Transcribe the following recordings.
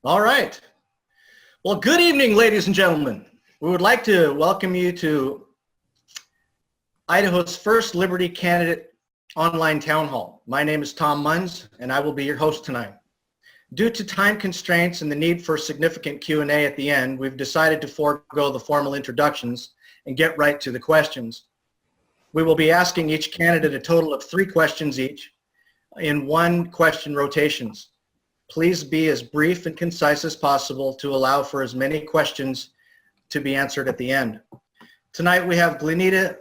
All right. Well, good evening, ladies and gentlemen. We would like to welcome you to Idaho's first Liberty candidate online town hall. My name is Tom Munns, and I will be your host tonight. Due to time constraints and the need for significant Q&A at the end, we've decided to forego the formal introductions and get right to the questions. We will be asking each candidate a total of 3 questions each in 1 question rotations. Please be as brief and concise as possible to allow for as many questions to be answered at the end. Tonight we have Glenneda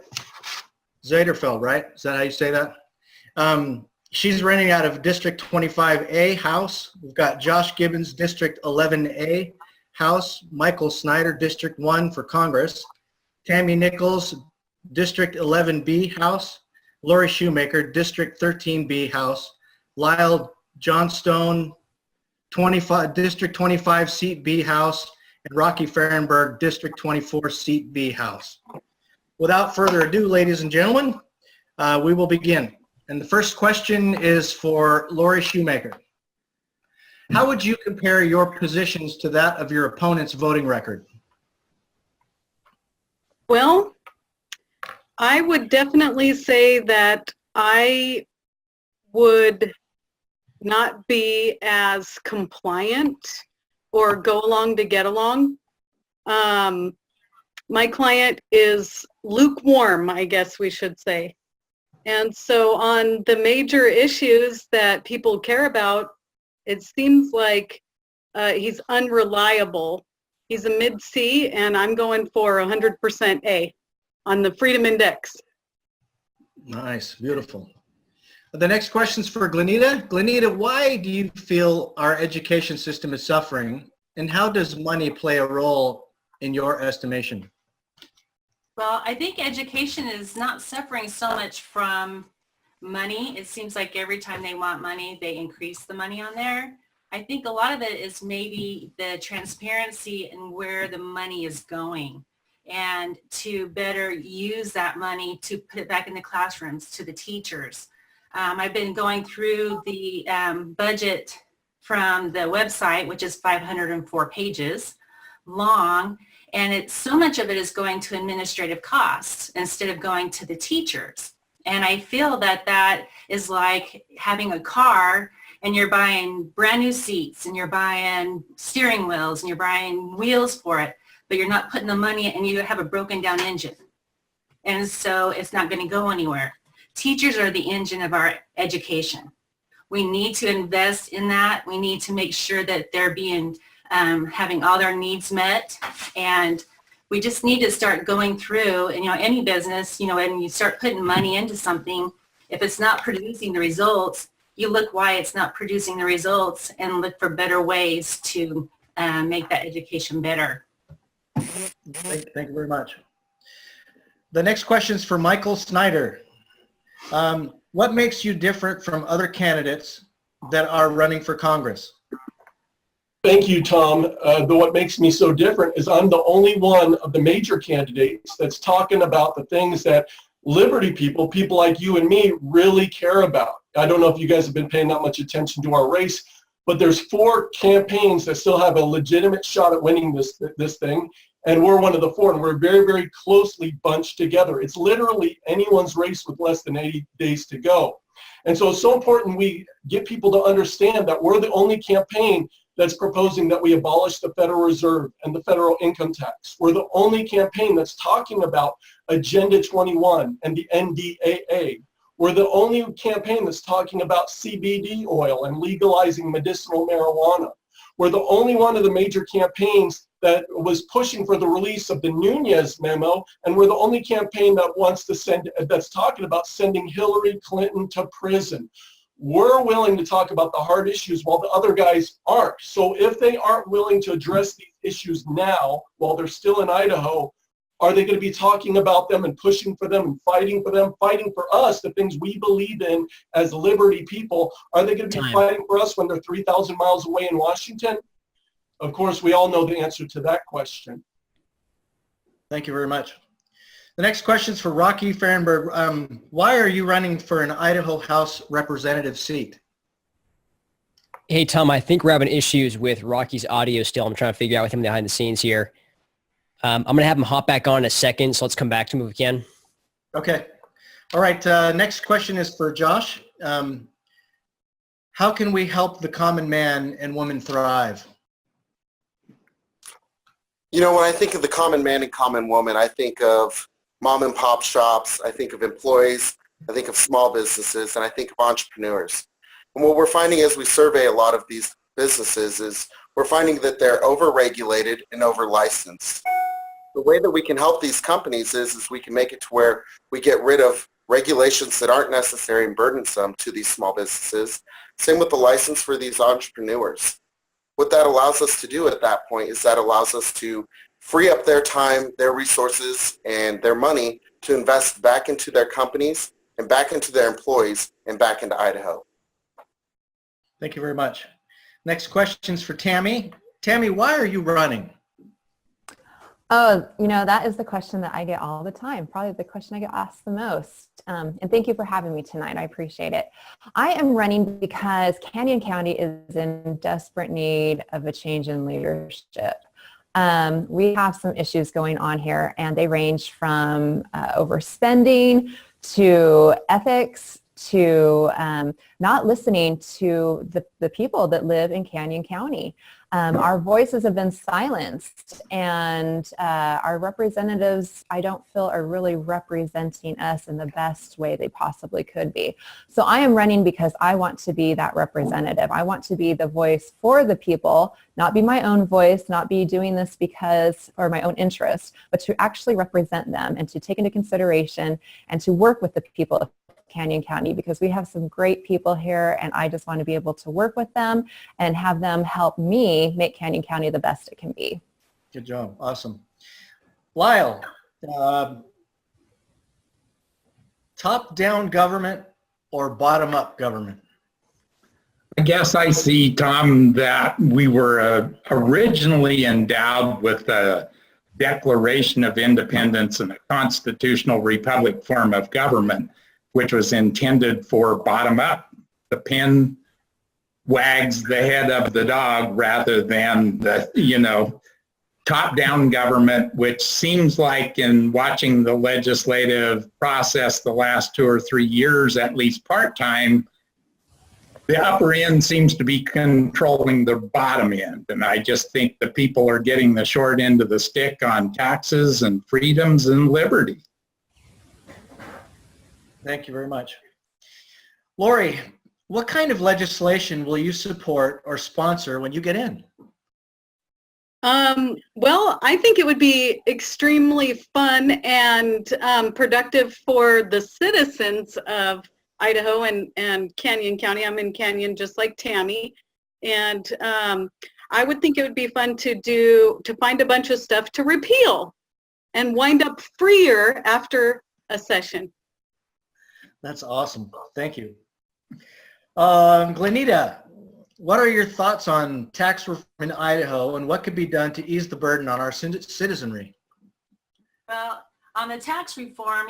Zuiderveld, right? Is that how you say that? She's running out of District 25A House. We've got Josh Gibbons, District 11A House, Michael Snyder, District 1 for Congress, Tammy Nichols, District 11B House, Lori Shewmaker, District 13B House, Lyle Johnstone, District 25 Seat B House, and Rocky Ferrenburg, District 24 Seat B House. Without further ado, ladies and gentlemen, we will begin. And the first question is for Lori Shewmaker. How would you compare your positions to that of your opponent's voting record? Well, I would definitely say that I would not be as compliant or go along to get along. My client is lukewarm, I guess we should say. And so on the major issues that people care about, it seems like he's unreliable. He's a mid-C, and I'm going for 100% A on the Freedom Index. Nice, beautiful. The next question is for Glenneda. Glenneda, why do you feel our education system is suffering, and how does money play a role in your estimation? Well, I think education is not suffering so much from money. It seems like every time they want money, they increase the money on there. I think a lot of it is maybe the transparency and where the money is going, and to better use that money to put it back in the classrooms to the teachers. I've been going through the budget from the website, which is 504 pages long, and so much of it is going to administrative costs instead of going to the teachers. And I feel that that is like having a car and you're buying brand new seats and you're buying steering wheels and you're buying wheels for it, but you're not putting the money, and you have a broken down engine. And so it's not going to go anywhere. Teachers are the engine of our education. We need to invest in that. We need to make sure that they're being having all their needs met, and we just need to start going through, and any business, when you start putting money into something, if it's not producing the results, you look why it's not producing the results and look for better ways to make that education better. Thank you very much. The next question is for Michael Snyder. What makes you different from other candidates that are running for Congress? Thank you, Tom. What makes me so different is I'm the only one of the major candidates that's talking about the things that Liberty people like you and me, really care about. I don't know if you guys have been paying that much attention to our race, but there's 4 campaigns that still have a legitimate shot at winning this thing, and we're one of the 4, and we're very, very closely bunched together. It's literally anyone's race with less than 80 days to go. And so it's so important we get people to understand that we're the only campaign that's proposing that we abolish the Federal Reserve and the federal income tax. We're the only campaign that's talking about Agenda 21 and the NDAA. We're the only campaign that's talking about CBD oil and legalizing medicinal marijuana. We're the only one of the major campaigns that was pushing for the release of the Nunez memo, and we're the only campaign that wants to that's talking about sending Hillary Clinton to prison. We're willing to talk about the hard issues while the other guys aren't. So if they aren't willing to address these issues now while they're still in Idaho, are they going to be talking about them and pushing for them and fighting for them, fighting for us, the things we believe in as Liberty people? Are they going to be fighting for us when they're 3,000 miles away in Washington? Of course, we all know the answer to that question. Thank you very much. The next question is for Rocky Ferrenburg. Why are you running for an Idaho House representative seat? Hey, Tom, I think we're having issues with Rocky's audio still. I'm trying to figure out with him behind the scenes here. I'm going to have him hop back on in a second, so let's come back to him if we can. Okay. All right. Next question is for Josh. How can we help the common man and woman thrive? You know, when I think of the common man and common woman, I think of mom and pop shops, I think of employees, I think of small businesses, and I think of entrepreneurs. And what we're finding as we survey a lot of these businesses is we're finding that they're over-regulated and over-licensed. The way that we can help these companies is we can make it to where we get rid of regulations that aren't necessary and burdensome to these small businesses. Same with the license for these entrepreneurs. What that allows us to do at that point is that allows us to free up their time, their resources, and their money to invest back into their companies and back into their employees and back into Idaho. Thank you very much. Next question is for Tammy. Tammy, why are you running? Oh, that is the question that I get all the time, probably the question I get asked the most. And thank you for having me tonight. I appreciate it. I am running because Canyon County is in desperate need of a change in leadership. We have some issues going on here, and they range from overspending to ethics to not listening to the people that live in Canyon County. Our voices have been silenced, and our representatives, I don't feel, are really representing us in the best way they possibly could be. So I am running because I want to be that representative. I want to be the voice for the people, not be my own voice, not be doing this for my own interest, but to actually represent them and to take into consideration and to work with the people of Canyon County, because we have some great people here, and I just want to be able to work with them and have them help me make Canyon County the best it can be. Good job. Awesome. Lyle, top-down government or bottom-up government? I guess I see, Tom, that we were originally endowed with a Declaration of Independence and a constitutional republic form of government, which was intended for bottom-up. The pen wags the head of the dog rather than the, top-down government, which seems like in watching the legislative process the last 2 or 3 years, at least part-time, the upper end seems to be controlling the bottom end. And I just think the people are getting the short end of the stick on taxes and freedoms and liberty. Thank you very much. Lori, what kind of legislation will you support or sponsor when you get in? Well, I think it would be extremely fun and productive for the citizens of Idaho and Canyon County. I'm in Canyon just like Tammy. And I would think it would be fun to find a bunch of stuff to repeal and wind up freer after a session. That's awesome. Thank you. Glenneda, what are your thoughts on tax reform in Idaho, and what could be done to ease the burden on our citizenry? Well, on the tax reform,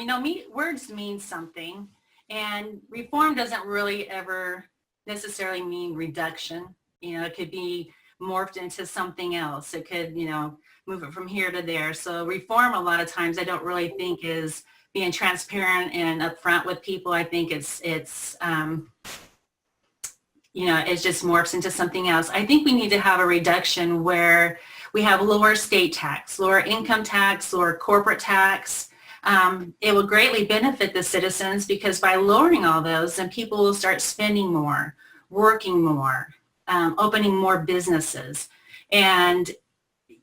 words mean something, and reform doesn't really ever necessarily mean reduction. It could be morphed into something else. It could, move it from here to there. So reform, a lot of times, I don't really think is being transparent and upfront with people. I think it just morphs into something else. I think we need to have a reduction where we have lower state tax, lower income tax, lower corporate tax. It will greatly benefit the citizens, because by lowering all those, then people will start spending more, working more, opening more businesses. And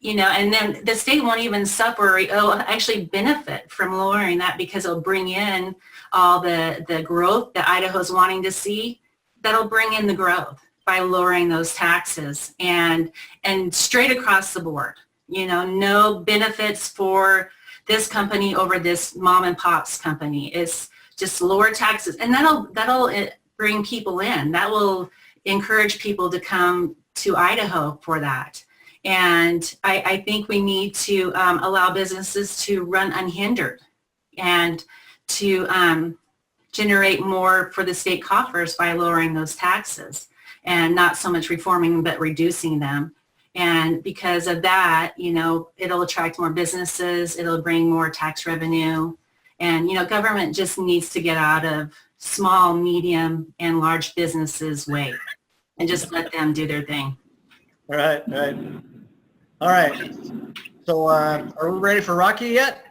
and then the state won't even suffer or actually benefit from lowering that, because it'll bring in all the growth that Idaho's wanting to see. That'll bring in the growth by lowering those taxes and straight across the board. No benefits for this company over this mom and pop's company. It's just lower taxes, and that'll bring people in. That will encourage people to come to Idaho for that. And I think we need to allow businesses to run unhindered and to generate more for the state coffers by lowering those taxes. and not so much reforming, but reducing them. And because of that, it'll attract more businesses, it'll bring more tax revenue. And, government just needs to get out of small, medium, and large businesses' way and just let them do their thing. Right. All right. So are we ready for Rocky yet?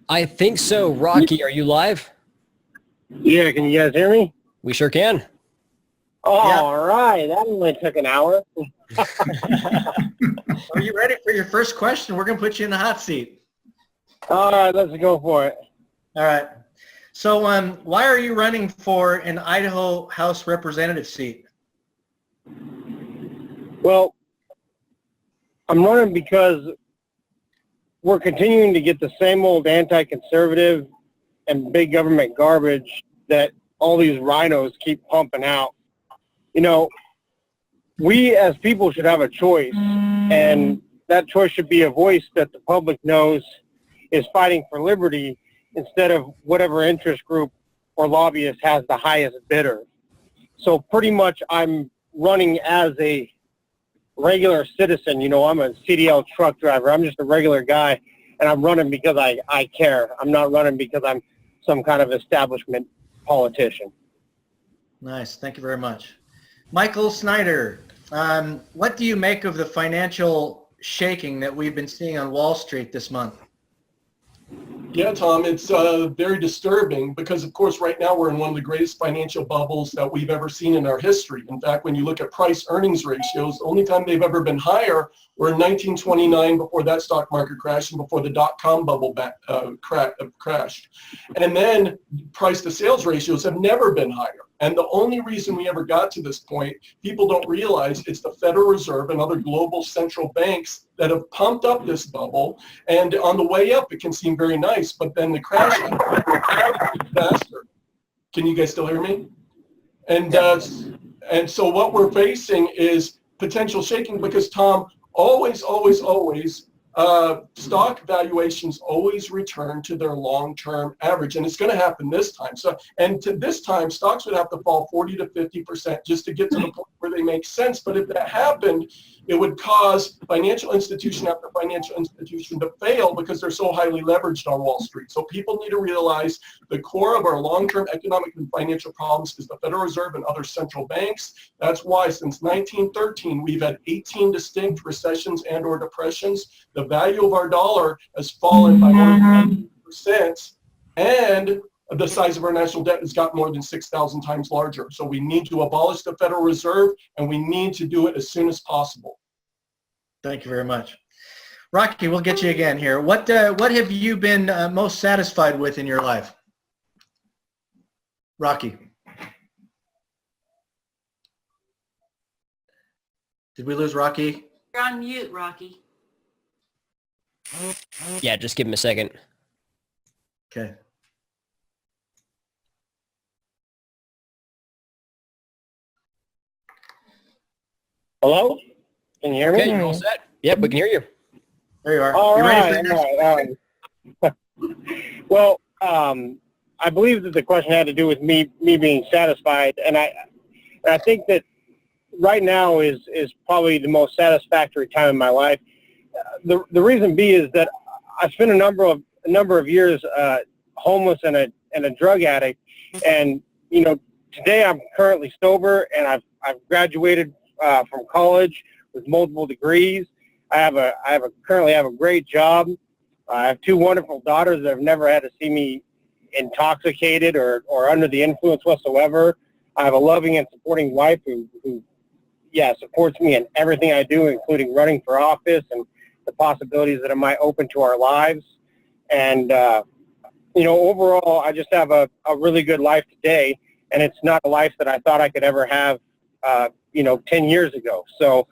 I think so. Rocky, are you live? Yeah, can you guys hear me? We sure can. All right, that only took an hour. Are you ready for your first question? We're going to put you in the hot seat. All right, let's go for it. All right. So why are you running for an Idaho House Representative seat? Well, I'm running because we're continuing to get the same old anti-conservative and big government garbage that all these rhinos keep pumping out. We as people should have a choice, and that choice should be a voice that the public knows is fighting for liberty instead of whatever interest group or lobbyist has the highest bidder. So pretty much I'm running as a regular citizen. I'm a CDL truck driver. I'm just a regular guy, and I'm running because I care. I'm not running because I'm some kind of establishment politician. Nice. Thank you very much. Michael Snyder, what do you make of the financial shaking that we've been seeing on Wall Street this month? Yeah, Tom, it's very disturbing because, of course, right now we're in one of the greatest financial bubbles that we've ever seen in our history. In fact, when you look at price-earnings ratios, the only time they've ever been higher were in 1929 before that stock market crashed and before the dot-com bubble crashed. And then price-to-sales ratios have never been higher. And the only reason we ever got to this point, people don't realize it's the Federal Reserve and other global central banks that have pumped up this bubble. And on the way up, it can seem very nice, but then the crash is faster. Can you guys still hear me? And so what we're facing is potential shaking because, Tom, always, stock valuations always return to their long-term average, and it's going to happen this time. And to this time, stocks would have to fall 40 to 50% just to get to the point where they make sense. But if that happened, it would cause financial institution after financial institution to fail because they're so highly leveraged on Wall Street. So people need to realize the core of our long-term economic and financial problems is the Federal Reserve and other central banks. That's why since 1913, we've had 18 distinct recessions and or depressions. The value of our dollar has fallen by more than 10%, and the size of our national debt has got more than 6,000 times larger. So we need to abolish the Federal Reserve, and we need to do it as soon as possible. Thank you very much. Rocky, we'll get you again here. What have you been most satisfied with in your life? Rocky. Did we lose Rocky? You're on mute, Rocky. Yeah, just give him a second. Okay. Hello? Can you hear me? Okay, you're all set? Yep, we can hear you. There you are. All You ready for right. your Well, I believe that the question had to do with me being satisfied, and I think that right now is probably the most satisfactory time in my life. The reason being is that I spent a number of years homeless and a drug addict, and today I'm currently sober, and I've graduated from college with multiple degrees. I currently have a great job. I have two wonderful daughters that have never had to see me intoxicated or under the influence whatsoever. I have a loving and supporting wife who supports me in everything I do, including running for office and the possibilities that it might open to our lives. And, overall, I just have a really good life today, and it's not a life that I thought I could ever have, 10 years ago. So,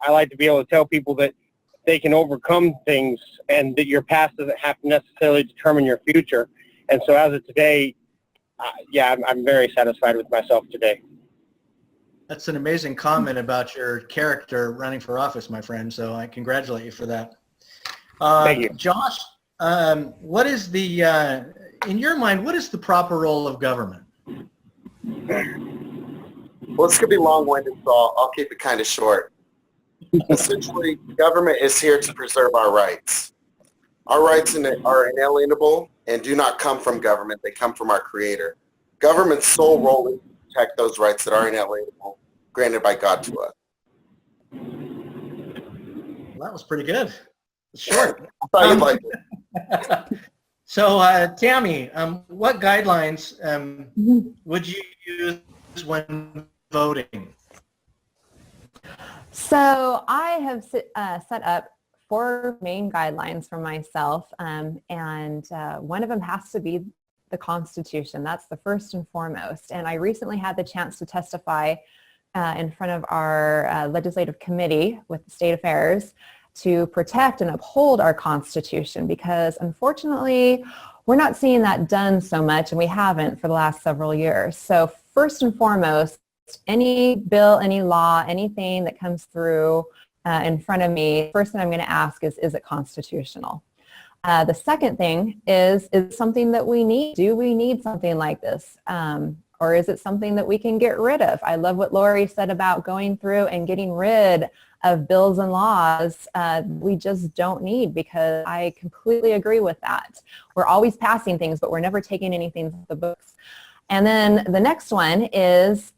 I like to be able to tell people that they can overcome things and that your past doesn't have to necessarily determine your future. And so as of today, I'm very satisfied with myself today. That's an amazing comment about your character running for office, my friend. So I congratulate you for that. Thank you. Josh, what is in your mind, what is the proper role of government? Well, it's going to be long-winded, so I'll keep it kind of short. Essentially, government is here to preserve our rights. Our rights are inalienable and do not come from government. They come from our Creator. Government's sole role is to protect those rights that are inalienable, granted by God to us. Well, that was pretty good. Short. I thought you'd like it. So, Tammy, what guidelines would you use when voting? So I have set up 4 main guidelines for myself, and one of them has to be the Constitution. That's the first and foremost. And I recently had the chance to testify in front of our legislative committee with the State Affairs to protect and uphold our Constitution, because unfortunately we're not seeing that done so much, and we haven't for the last several years. So first and foremost, any bill, any law, anything that comes through in front of me, first thing I'm going to ask is it constitutional? The second thing is something that we need? Do we need something like this? Or is it something that we can get rid of? I love what Lori said about going through and getting rid of bills and laws we just don't need, because I completely agree with that. We're always passing things, but we're never taking anything off the books. And then the next one is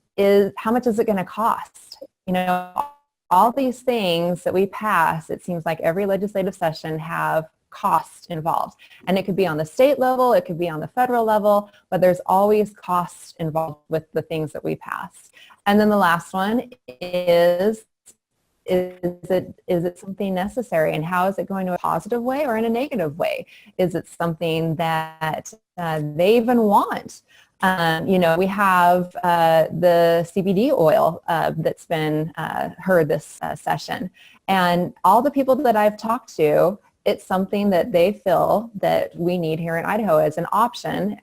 how much is it going to cost? You know, all these things that we pass, it seems like every legislative session have cost involved. And it could be on the state level, it could be on the federal level, but there's always cost involved with the things that we pass. And then the last one is it something necessary, and how is it going to a positive way or in a negative way? Is it something that they even want? You know, we have the CBD oil that's been heard this session, and all the people that I've talked to, it's something that they feel that we need here in Idaho as an option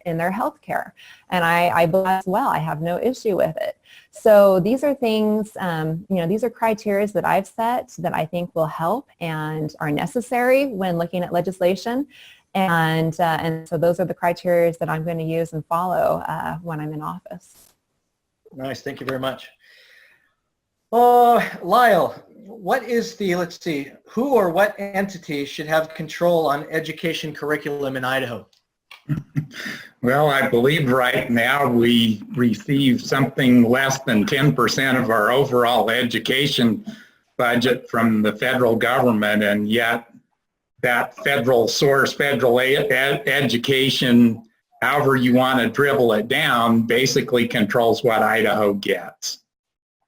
in their health care. And I believe as well, I have no issue with it. So these are things, you know, these are criteria that I've set that I think will help and are necessary when looking at legislation. And so those are the criteria that I'm going to use and follow when I'm in office. Nice. Thank you very much. Lyle, what is let's see, who or what entity should have control on education curriculum in Idaho? Well, I believe right now we receive something less than 10% of our overall education budget from the federal government, and yet that federal source, federal education, however you want to dribble it down, basically controls what Idaho gets.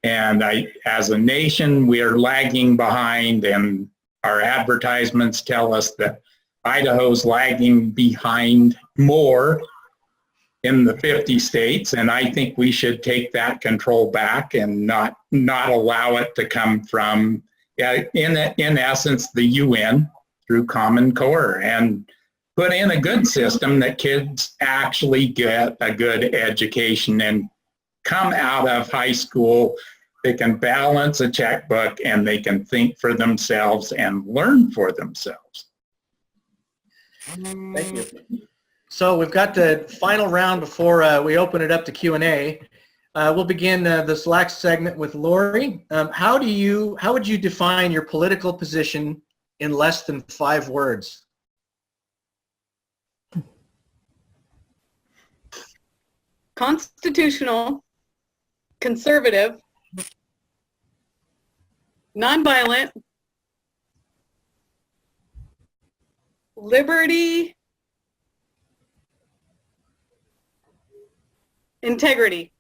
And as a nation, we are lagging behind, and our advertisements tell us that Idaho's lagging behind more in the 50 states, and I think we should take that control back and not allow it to come from, in essence, the UN through Common Core, and put in a good system that kids actually get a good education and come out of high school. They can balance a checkbook and they can think for themselves and learn for themselves. Thank you. So we've got the final round before we open it up to Q&A. We'll begin this last segment with Lori. How would you define your political position in less than 5 words? Constitutional, conservative, nonviolent, liberty, integrity.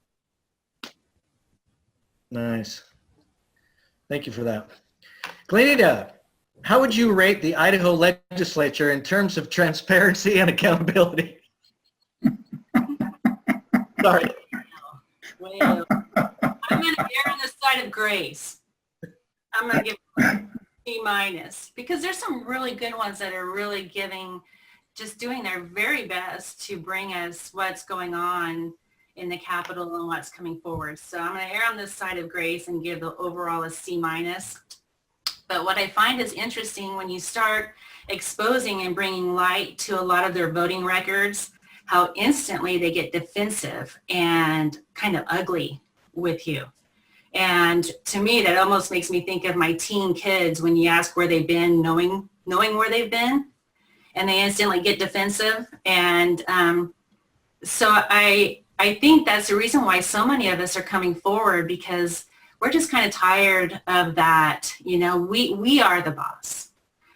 Nice. Thank you for that. Glenneda, how would you rate the Idaho legislature in terms of transparency and accountability? Sorry. Well, I'm going to err on the side of grace. I'm going to give it a C- because there's some really good ones that are really just doing their very best to bring us what's going on in the Capitol and what's coming forward. So I'm going to err on this side of grace and give the overall a C-. But what I find is interesting when you start exposing and bringing light to a lot of their voting records, how instantly they get defensive and kind of ugly with you. And to me, that almost makes me think of my teen kids when you ask where they've been, knowing where they've been, and they instantly get defensive. And so I think that's the reason why so many of us are coming forward, because we're just kind of tired of that. You know, we are the boss,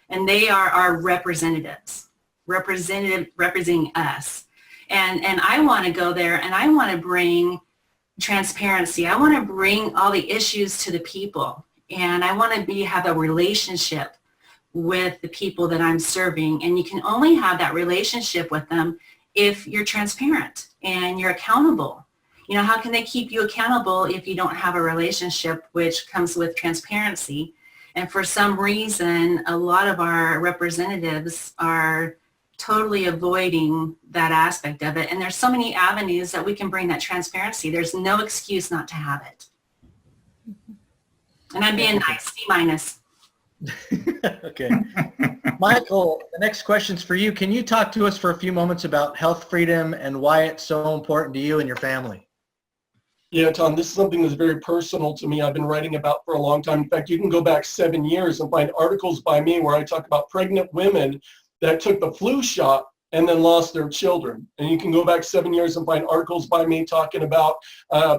and they are our representatives, representing us. And I want to go there, and I want to bring transparency. I want to bring all the issues to the people, and I want to have a relationship with the people that I'm serving. And you can only have that relationship with them if you're transparent and you're accountable. You know, how can they keep you accountable if you don't have a relationship, which comes with transparency? And for some reason, a lot of our representatives are totally avoiding that aspect of it. And there's so many avenues that we can bring that transparency. There's no excuse not to have it. And I'm being nice, C-. Okay. Michael, the next question's for you. Can you talk to us for a few moments about health freedom and why it's so important to you and your family? Yeah, Tom, this is something that's very personal to me. I've been writing about for a long time. In fact, you can go back 7 years and find articles by me where I talk about pregnant women that took the flu shot and then lost their children. And you can go back 7 years and find articles by me talking about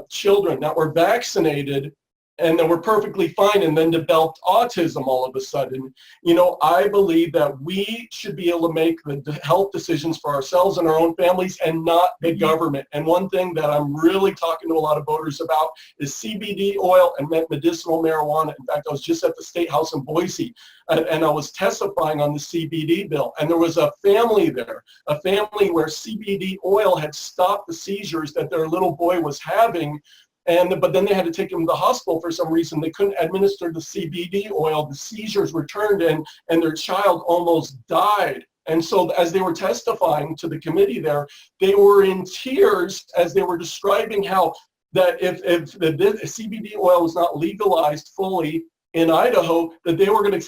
children that were vaccinated and that were perfectly fine and then developed autism all of a sudden. You know, I believe that we should be able to make the health decisions for ourselves and our own families and not the government. And one thing that I'm really talking to a lot of voters about is CBD oil and medicinal marijuana. In fact, I was just at the State House in Boise and I was testifying on the CBD bill. And there was a family there, a family where CBD oil had stopped the seizures that their little boy was having. But then they had to take him to the hospital for some reason. They couldn't administer the CBD oil. The seizures returned and their child almost died. And so as they were testifying to the committee there, they were in tears as they were describing how that if the CBD oil was not legalized fully in Idaho, that they were going to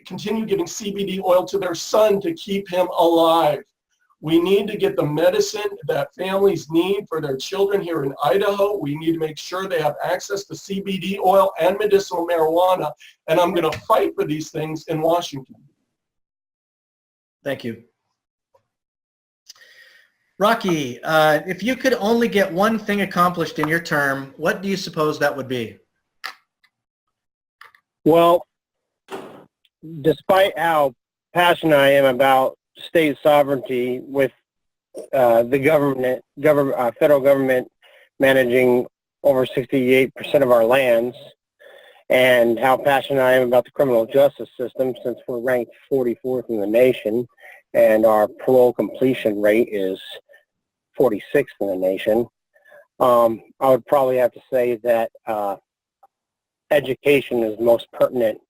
continue giving CBD oil to their son to keep him alive. We need to get the medicine that families need for their children here in Idaho. We need to make sure they have access to CBD oil and medicinal marijuana. And I'm going to fight for these things in Washington. Thank you. Rocky, if you could only get one thing accomplished in your term, what do you suppose that would be? Well, despite how passionate I am about state sovereignty with the federal government managing over 68% of our lands, and how passionate I am about the criminal justice system, since we're ranked 44th in the nation and our parole completion rate is 46th in the nation, I would probably have to say that education is the most pertinent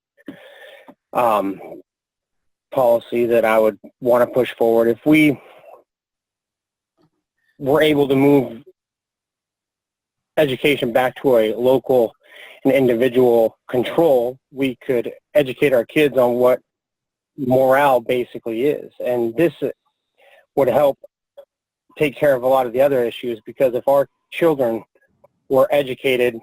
policy that I would want to push forward. If we were able to move education back to a local and individual control, we could educate our kids on what morale basically is. And this would help take care of a lot of the other issues, because if our children were educated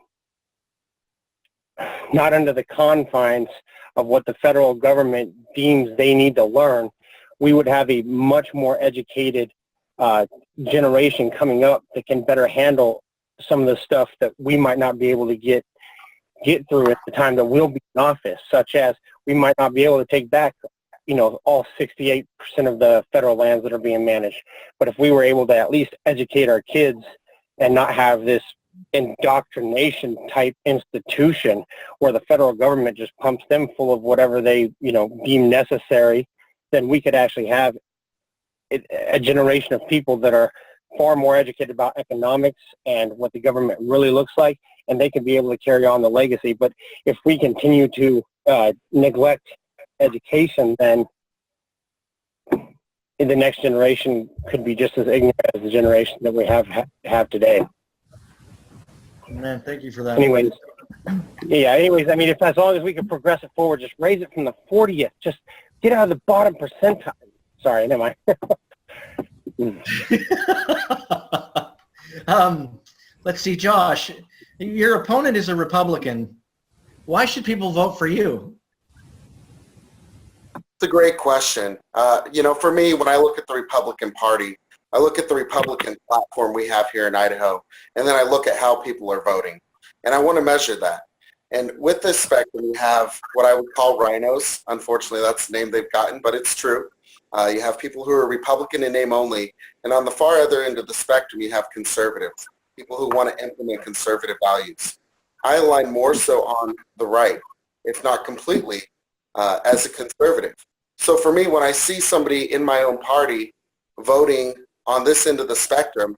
not under the confines of what the federal government deems they need to learn, we would have a much more educated generation coming up that can better handle some of the stuff that we might not be able to get through at the time that we'll be in office, such as we might not be able to take back, you know, all 68% of the federal lands that are being managed. But if we were able to at least educate our kids and not have this indoctrination type institution where the federal government just pumps them full of whatever they, you know, deem necessary, then we could actually have a generation of people that are far more educated about economics and what the government really looks like, and they can be able to carry on the legacy. But if we continue to neglect education, then the next generation could be just as ignorant as the generation that we have today. Man, thank you for that. Anyways, I mean, if as long as we can progress it forward, just raise it from the 40th, just get out of the bottom percentile. Sorry, never mind. Let's see, Josh, Your opponent is a Republican. Why should people vote for you? It's a great question. For me, when I look at the Republican Party, I look at the Republican platform we have here in Idaho, and then I look at how people are voting. And I want to measure that. And with this spectrum, you have what I would call rhinos. Unfortunately, that's the name they've gotten, but it's true. You have people who are Republican in name only. And on the far other end of the spectrum, you have conservatives, people who want to implement conservative values. I align more so on the right, if not completely, as a conservative. So for me, when I see somebody in my own party voting on this end of the spectrum,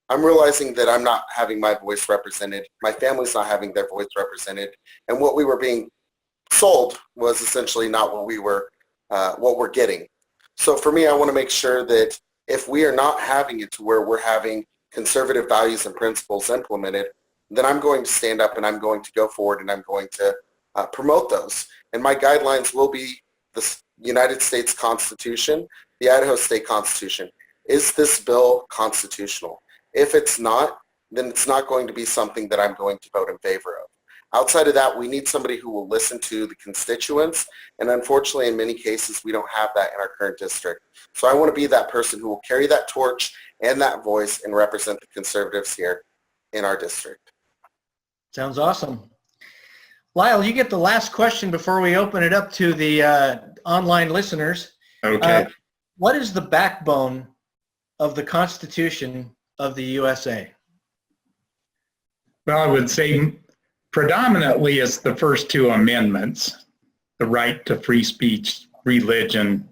I'm realizing that I'm not having my voice represented. My family's not having their voice represented. And what we were being sold was essentially not what we're getting. So for me, I want to make sure that if we are not having it to where we're having conservative values and principles implemented, then I'm going to stand up and I'm going to go forward and I'm going to promote those. And my guidelines will be the United States Constitution, the Idaho State Constitution. Is this bill constitutional? If it's not, then it's not going to be something that I'm going to vote in favor of. Outside of that, we need somebody who will listen to the constituents, and unfortunately, in many cases, we don't have that in our current district. So I want to be that person who will carry that torch and that voice and represent the conservatives here in our district. Sounds awesome. Lyle, you get the last question before we open it up to the online listeners. Okay. What is the backbone of the Constitution of the USA? Well, I would say predominantly it's the first two amendments, the right to free speech, religion,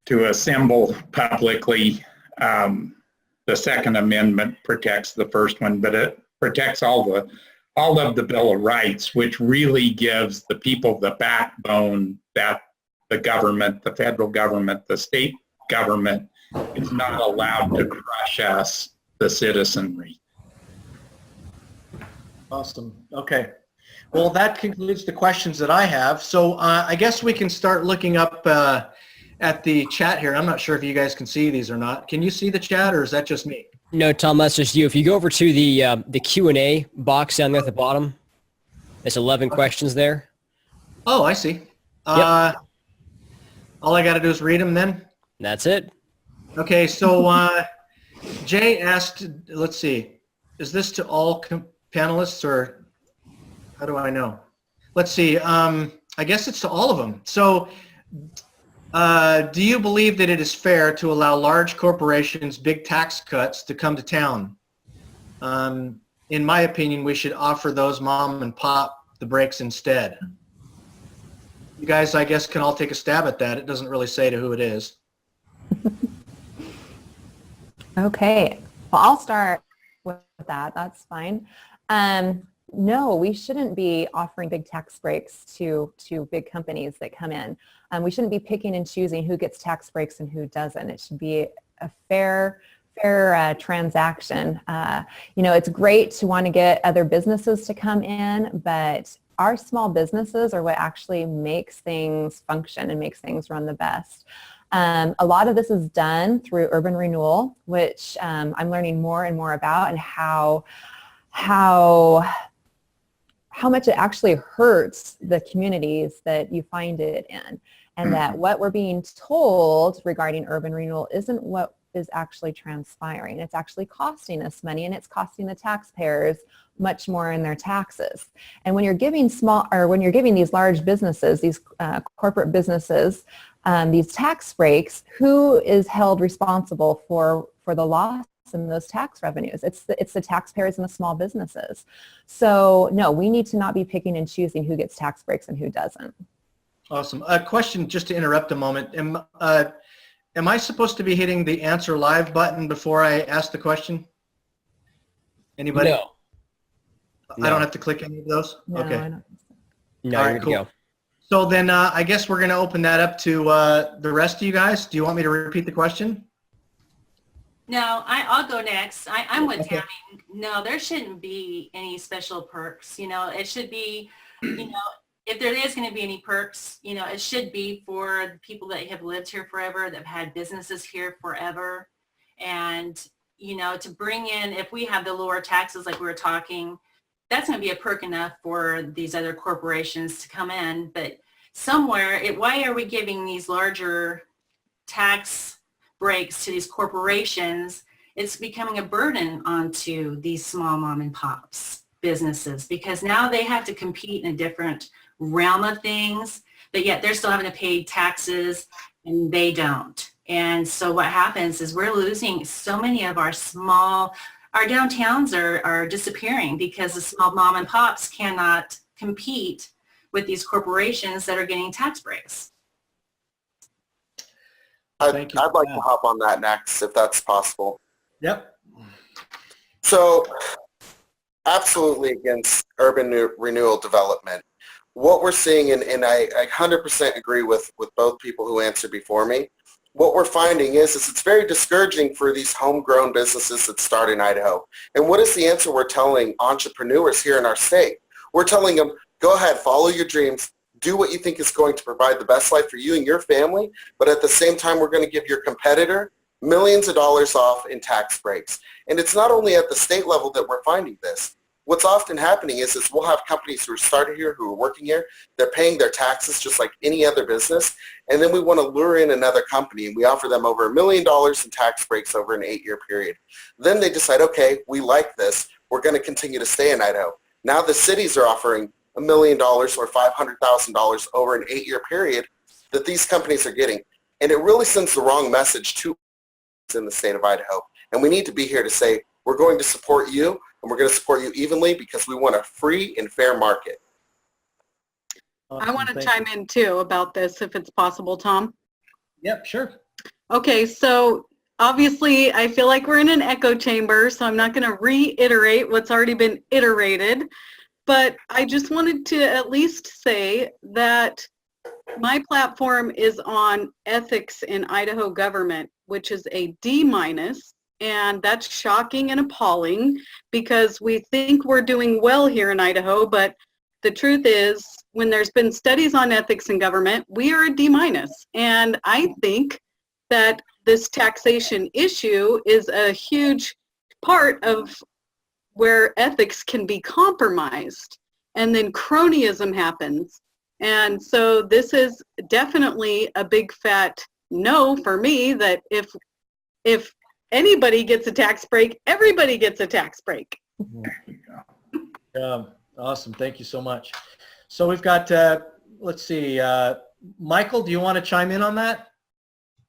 to assemble publicly. The Second Amendment protects the first one, but it protects all of the Bill of Rights, which really gives the people the backbone that the government, the federal government, the state government is not allowed to crush us, the citizenry. Awesome. Okay. Well, that concludes the questions that I have. So I guess we can start looking up at the chat here. I'm not sure if you guys can see these or not. Can you see the chat, or is that just me? No, Tom, that's just you. If you go over to the Q&A box down there at the bottom, there's 11 questions there. Oh, I see. Yep. All I got to do is read them then? That's it. Okay, so Jay asked, let's see, is this to all panelists, or how do I know? Let's see, I guess it's to all of them. So do you believe that it is fair to allow large corporations big tax cuts to come to town? In my opinion, we should offer those mom and pop the breaks instead. You guys, I guess, can all take a stab at that. It doesn't really say to who it is. Okay, well, I'll start with that. That's fine. No, we shouldn't be offering big tax breaks to big companies that come in. We shouldn't be picking and choosing who gets tax breaks and who doesn't. It should be a fair transaction. It's great to want to get other businesses to come in, but our small businesses are what actually makes things function and makes things run the best. A lot of this is done through urban renewal, which I'm learning more and more about, and how much it actually hurts the communities that you find it in, and that what we're being told regarding urban renewal isn't what is actually transpiring. It's actually costing us money, and it's costing the taxpayers much more in their taxes. And when you're giving these large businesses, these corporate businesses, these tax breaks, who is held responsible for the loss in those tax revenues? It's the taxpayers and the small businesses. So no, we need to not be picking and choosing who gets tax breaks and who doesn't. Awesome. A question, just to interrupt a moment. Am I supposed to be hitting the answer live button before I ask the question? Anybody? No. I don't have to click any of those? No, Okay. I don't. No, All you're right, good cool. to go. So then I guess we're going to open that up to the rest of you guys. Do you want me to repeat the question? No, I'll go next. I'm with Okay. Tammy. No, there shouldn't be any special perks. It should be, if there is going to be any perks, it should be for the people that have lived here forever, that have had businesses here forever. And to bring in, if we have the lower taxes like we were talking, that's going to be a perk enough for these other corporations to come in. But somewhere, why are we giving these larger tax breaks to these corporations? It's becoming a burden onto these small mom and pops businesses, because now they have to compete in a different realm of things, but yet they're still having to pay taxes and they don't. And so what happens is we're losing so many of our downtowns are disappearing because the small mom and pops cannot compete with these corporations that are getting tax breaks. I'd like to hop on that next, if that's possible. Yep. So, absolutely against urban renewal development. What we're seeing, and I 100% agree with both people who answered before me, what we're finding is it's very discouraging for these homegrown businesses that start in Idaho. And what is the answer we're telling entrepreneurs here in our state? We're telling them, go ahead, follow your dreams, do what you think is going to provide the best life for you and your family, but at the same time, we're going to give your competitor millions of dollars off in tax breaks. And it's not only at the state level that we're finding this. What's often happening is we'll have companies who are started here, who are working here, they're paying their taxes just like any other business, and then we want to lure in another company, and we offer them over $1 million in tax breaks over an 8-year period. Then they decide, okay, we like this, we're going to continue to stay in Idaho. Now the cities are offering $1 million or $500,000 over an 8-year period that these companies are getting. And it really sends the wrong message to in the state of Idaho. And we need to be here to say, we're going to support you, and we're going to support you evenly because we want a free and fair market. I want to chime in too about this, if it's possible, Tom. Yep, sure. Okay, so obviously I feel like we're in an echo chamber, so I'm not going to reiterate what's already been iterated, but I just wanted to at least say that my platform is on ethics in Idaho government, which is a D-, and that's shocking and appalling because we think we're doing well here in Idaho, but the truth is, when there's been studies on ethics in government, we are a D-. And I think that this taxation issue is a huge part of where ethics can be compromised, and then cronyism happens. And so this is definitely a big fat no for me, that if anybody gets a tax break, everybody gets a tax break. Awesome. Thank you so much. So we've got, let's see, Michael, do you want to chime in on that?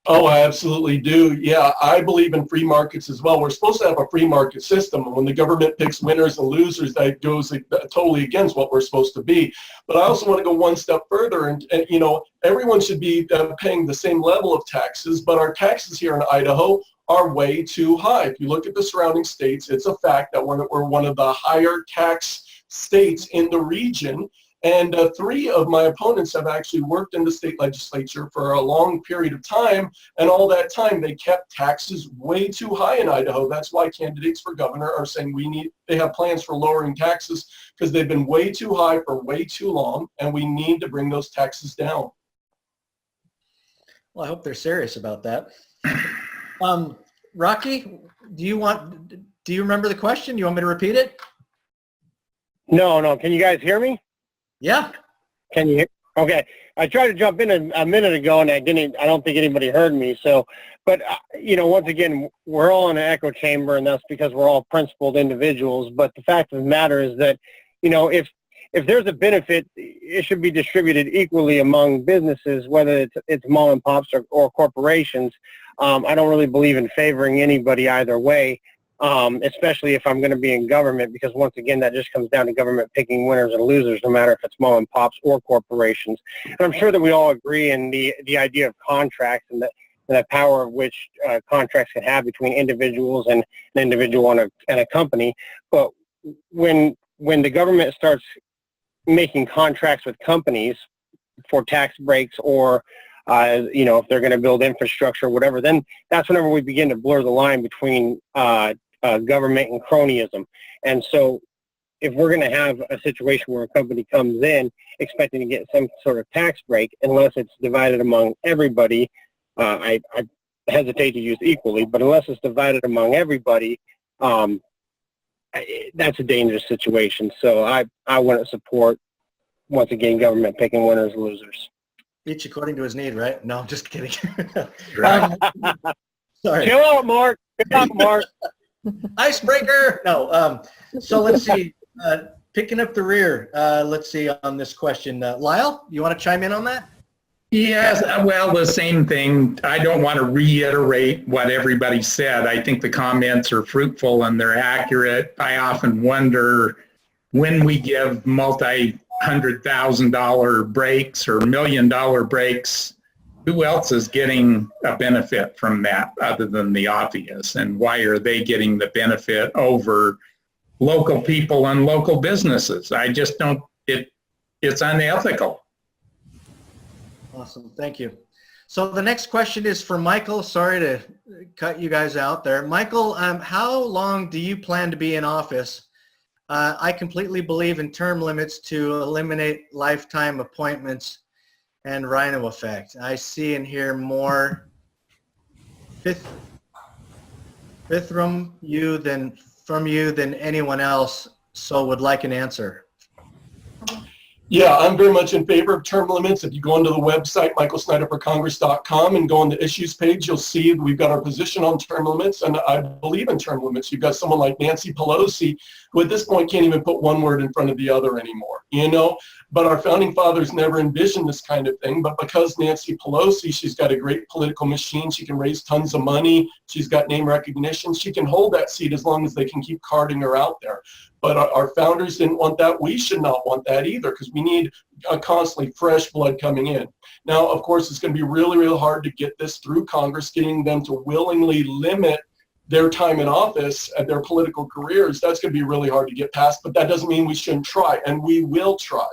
Oh, I absolutely do. Yeah, I believe in free markets as well. We're supposed to have a free market system, and when the government picks winners and losers, that goes totally against what we're supposed to be. But I also want to go one step further, and everyone should be paying the same level of taxes, but our taxes here in Idaho are way too high. If you look at the surrounding states, it's a fact that we're one of the higher tax states in the region. And 3 of my opponents have actually worked in the state legislature for a long period of time, and all that time they kept taxes way too high in Idaho. That's why candidates for governor are saying they have plans for lowering taxes, because they've been way too high for way too long, and we need to bring those taxes down. Well, I hope they're serious about that. Rocky, do you remember the question? You want me to repeat it? No. Can you guys hear me? Yeah. Can you hear? Okay. I tried to jump in a minute ago, and I don't think anybody heard me. So, but once again, we're all in an echo chamber, and that's because we're all principled individuals. But the fact of the matter is that, if there's a benefit, it should be distributed equally among businesses, whether it's mom and pops or corporations. I don't really believe in favoring anybody either way. Especially if I'm going to be in government, because once again, that just comes down to government picking winners and losers, no matter if it's mom and pops or corporations. And I'm sure that we all agree in the idea of contracts and the power of which contracts can have between individuals and an individual and a company. But when the government starts making contracts with companies for tax breaks or if they're going to build infrastructure or whatever, then that's whenever we begin to blur the line between government and cronyism. And so if we're going to have a situation where a company comes in expecting to get some sort of tax break, unless it's divided among everybody, I hesitate to use equally, but unless it's divided among everybody, that's a dangerous situation. So I wouldn't support, once again, government picking winners and losers. Each according to his need, right? No, I'm just kidding. Right. Sorry. Chill out, Mark. Chill out, Mark. Icebreaker. No. So let's see. Picking up the rear. Let's see on this question. Lyle, you want to chime in on that? Yes, well, the same thing. I don't want to reiterate what everybody said. I think the comments are fruitful and they're accurate. I often wonder when we give multi-$100,000 breaks or $1 million breaks, who else is getting a benefit from that other than the obvious? And why are they getting the benefit over local people and local businesses? I just don't, it's unethical. Awesome. Thank you. So the next question is for Michael. Sorry to cut you guys out there. Michael, how long do you plan to be in office? I completely believe in term limits to eliminate lifetime appointments and rhino effect. I see and hear more fifth from you than anyone else, so would like an answer. Yeah, I'm very much in favor of term limits. If you go onto the website, michaelsnyderforcongress.com, and go on the issues page, you'll see we've got our position on term limits, and I believe in term limits. You've got someone like Nancy Pelosi, who at this point can't even put one word in front of the other anymore, you know? But our founding fathers never envisioned this kind of thing. But because Nancy Pelosi, she's got a great political machine. She can raise tons of money. She's got name recognition. She can hold that seat as long as they can keep carting her out there. But our founders didn't want that. We should not want that either, because we need constantly fresh blood coming in. Now, of course, it's going to be really, really hard to get this through Congress, getting them to willingly limit their time in office and their political careers. That's going to be really hard to get past, but that doesn't mean we shouldn't try, and we will try.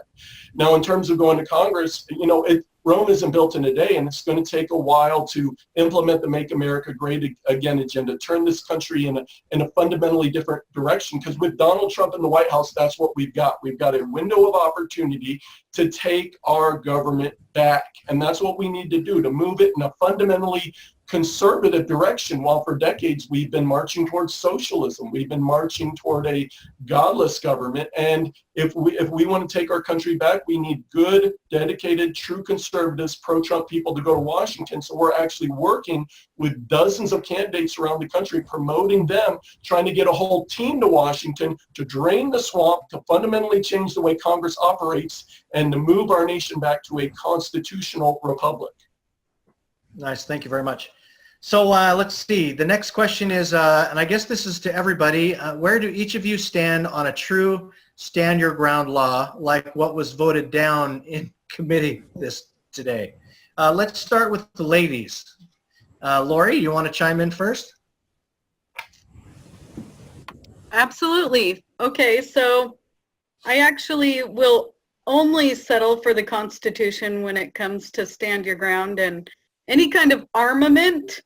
Now, in terms of going to Congress, you know, Rome isn't built in a day, and it's going to take a while to implement the Make America Great Again agenda, turn this country in a fundamentally different direction. Because with Donald Trump in the White House, that's what we've got. We've got a window of opportunity to take our government back, and that's what we need to do, to move it in a fundamentally conservative direction. While for decades we've been marching towards socialism, we've been marching toward a godless government. And if we want to take our country back, we need good, dedicated, true conservatives, pro-Trump people to go to Washington. So we're actually working with dozens of candidates around the country, promoting them, trying to get a whole team to Washington to drain the swamp, to fundamentally change the way Congress operates, and to move our nation back to a constitutional republic. Nice. Thank you very much. So let's see. The next question is, and I guess this is to everybody, where do each of you stand on a true stand your ground law like what was voted down in committee today? Let's start with the ladies. Lori, you want to chime in first? Absolutely. Okay, so I actually will only settle for the Constitution when it comes to stand your ground and any kind of armament.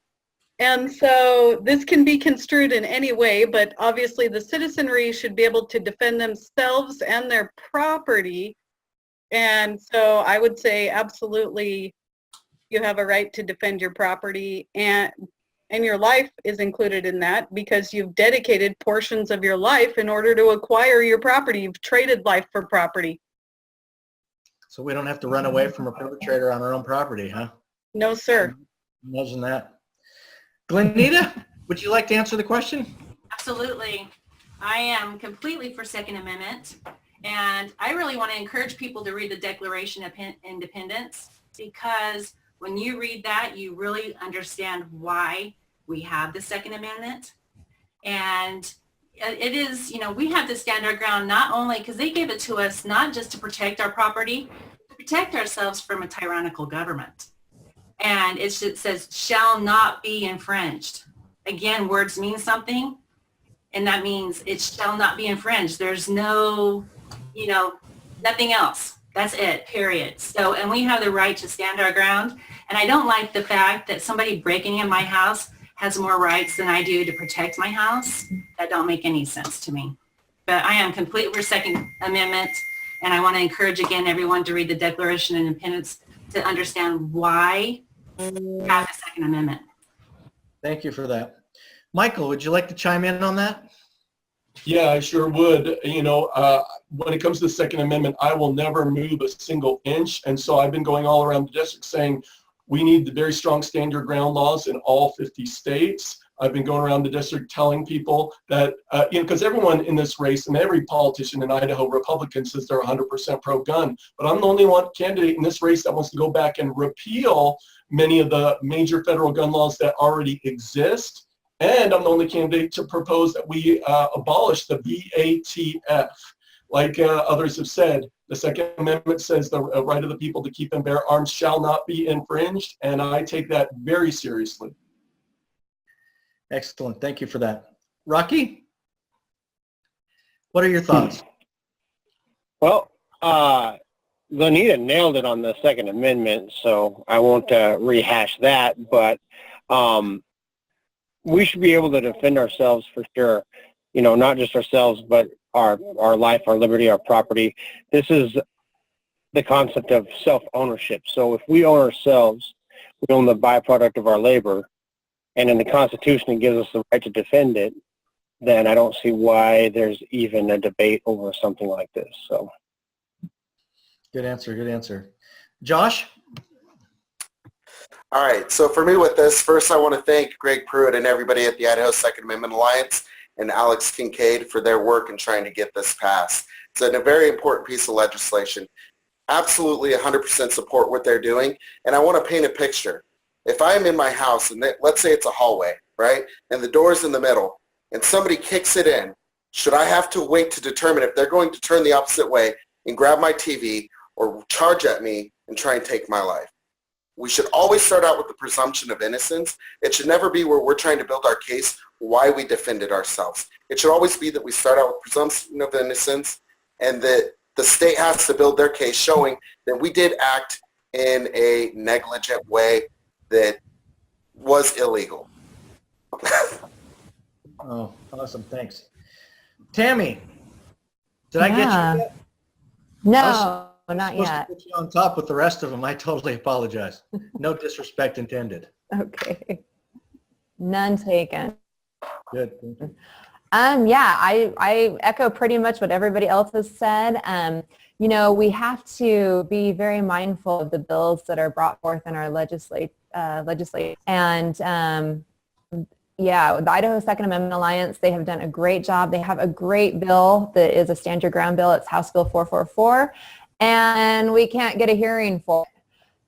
And so this can be construed in any way, but obviously the citizenry should be able to defend themselves and their property. And so I would say absolutely you have a right to defend your property, and your life is included in that because you've dedicated portions of your life in order to acquire your property. You've traded life for property. So we don't have to run away from a perpetrator on our own property, huh? No, sir. Imagine that. Glenneda, would you like to answer the question? Absolutely. I am completely for Second Amendment, and I really want to encourage people to read the Declaration of Independence, because when you read that, you really understand why we have the Second Amendment. And it is, you know, we have to stand our ground not only because they gave it to us not just to protect our property, to protect ourselves from a tyrannical government. And it says, shall not be infringed. Again, words mean something, and that means it shall not be infringed. There's no, you know, nothing else. That's it, period. So, and we have the right to stand our ground. And I don't like the fact that somebody breaking in my house has more rights than I do to protect my house. That don't make any sense to me. But I am completely for Second Amendment, and I want to encourage again everyone to read the Declaration of Independence to understand why we have the Second Amendment. Thank you for that. Michael, would you like to chime in on that? Yeah, I sure would. You know, when it comes to the Second Amendment, I will never move a single inch. And so I've been going all around the district saying we need the very strong stand your ground laws in all 50 states. I've been going around the district telling people that, you know, because everyone in this race and every politician in Idaho, Republican, says they're 100% pro-gun. But I'm the only one candidate in this race that wants to go back and repeal many of the major federal gun laws that already exist. And I'm the only candidate to propose that we abolish the VATF. Like others have said, the Second Amendment says the right of the people to keep and bear arms shall not be infringed, and I take that very seriously. Excellent. Thank you for that. Rocky, what are your thoughts? Well, Glenneda nailed it on the Second Amendment, so I won't rehash that, but we should be able to defend ourselves for sure. You know, not just ourselves, but our life, our liberty, our property. This is the concept of self-ownership. So if we own ourselves, we own the byproduct of our labor, and in the Constitution it gives us the right to defend it, then I don't see why there's even a debate over something like this. So, Good answer. Good answer. Josh? All right, so for me with this, first I want to thank Greg Pruitt and everybody at the Idaho Second Amendment Alliance and Alex Kincaid for their work in trying to get this passed. It's a very important piece of legislation. Absolutely 100% support what they're doing, and I want to paint a picture. If I'm in my house, and let's say it's a hallway, right, and the door's in the middle, and somebody kicks it in, should I have to wait to determine if they're going to turn the opposite way and grab my TV or charge at me and try and take my life? We should always start out with the presumption of innocence. It should never be where we're trying to build our case why we defended ourselves. It should always be that we start out with presumption of innocence and that the state has to build their case showing that we did act in a negligent way that was illegal. Oh, awesome. Thanks. Tammy, did I get you yet? No, not Supposed yet. to put you on top with the rest of them. I totally apologize. No disrespect intended. Okay. None taken. Good. Thank you. Yeah, I echo pretty much what everybody else has said. You know, we have to be very mindful of the bills that are brought forth in our legislation. And yeah, the Idaho Second Amendment Alliance, they have done a great job. They have a great bill that is a stand your ground bill. It's House Bill 444, and we can't get a hearing for it.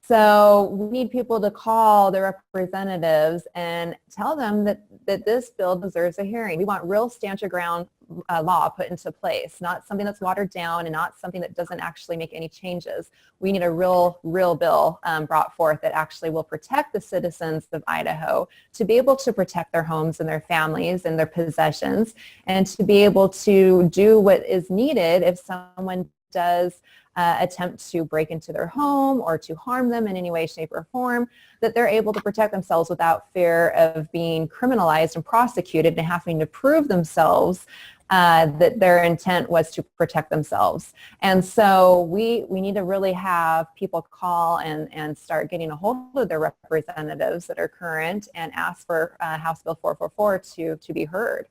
So we need people to call their representatives and tell them that this bill deserves a hearing. We want real stand your ground law put into place, not something that's watered down and not something that doesn't actually make any changes. We need a real bill brought forth that actually will protect the citizens of Idaho to be able to protect their homes and their families and their possessions, and to be able to do what is needed if someone does attempt to break into their home or to harm them in any way, shape, or form, that they're able to protect themselves without fear of being criminalized and prosecuted and having to prove themselves that their intent was to protect themselves. And so we need to really have people call and start getting a hold of their representatives that are current and ask for House Bill 444 to be heard.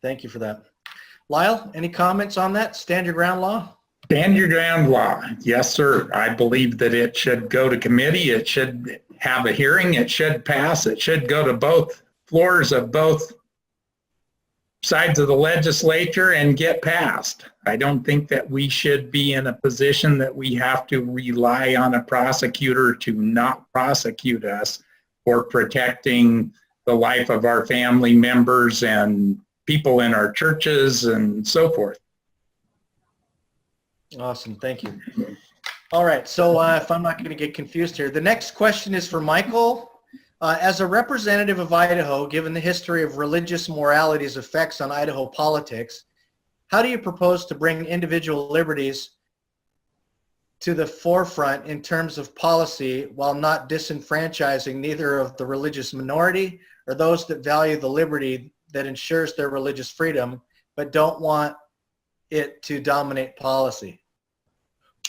Thank you for that. Lyle, any comments on that? Stand your ground law? Stand your ground law. Yes, sir. I believe that it should go to committee. It should have a hearing. It should pass. It should go to both floors of both sides of the legislature and get passed. I don't think that we should be in a position that we have to rely on a prosecutor to not prosecute us for protecting the life of our family members and people in our churches and so forth. Awesome. Thank you. All right. So if I'm not going to get confused here, the next question is for Michael. As a representative of Idaho, given the history of religious morality's effects on Idaho politics, how do you propose to bring individual liberties to the forefront in terms of policy while not disenfranchising neither of the religious minority or those that value the liberty that ensures their religious freedom but don't want it to dominate policy?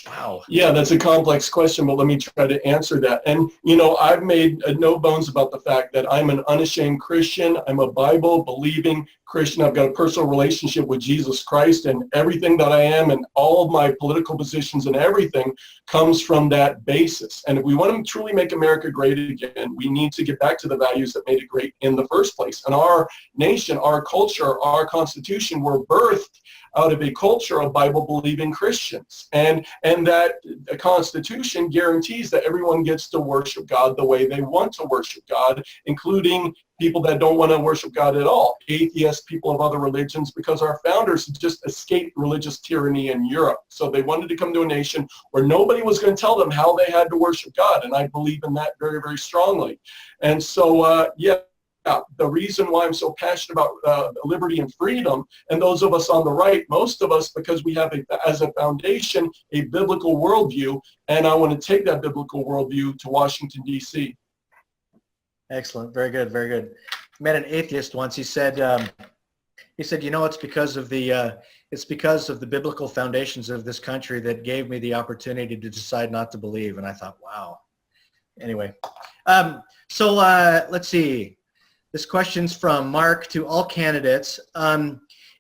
Wow. Yeah, that's a complex question, but let me try to answer that. And, you know, I've made no bones about the fact that I'm an unashamed Christian. I'm a Bible-believing Christian. I've got a personal relationship with Jesus Christ, and everything that I am and all of my political positions and everything comes from that basis. And if we want to truly make America great again, we need to get back to the values that made it great in the first place. And our nation, our culture, our Constitution were birthed out of a culture of Bible-believing Christians. And that the Constitution guarantees that everyone gets to worship God the way they want to worship God, including people that don't want to worship God at all, atheists, people of other religions, because our founders just escaped religious tyranny in Europe. So they wanted to come to a nation where nobody was going to tell them how they had to worship God. And I believe in that very, very strongly. And so, the reason why I'm so passionate about liberty and freedom, and those of us on the right, most of us, because we have, as a foundation, a biblical worldview, and I want to take that biblical worldview to Washington, D.C. Excellent. Very good. Very good. I met an atheist once. He said, you know, it's because of the biblical foundations of this country that gave me the opportunity to decide not to believe. And I thought, wow. Anyway, so let's see. This question's from Mark to all candidates.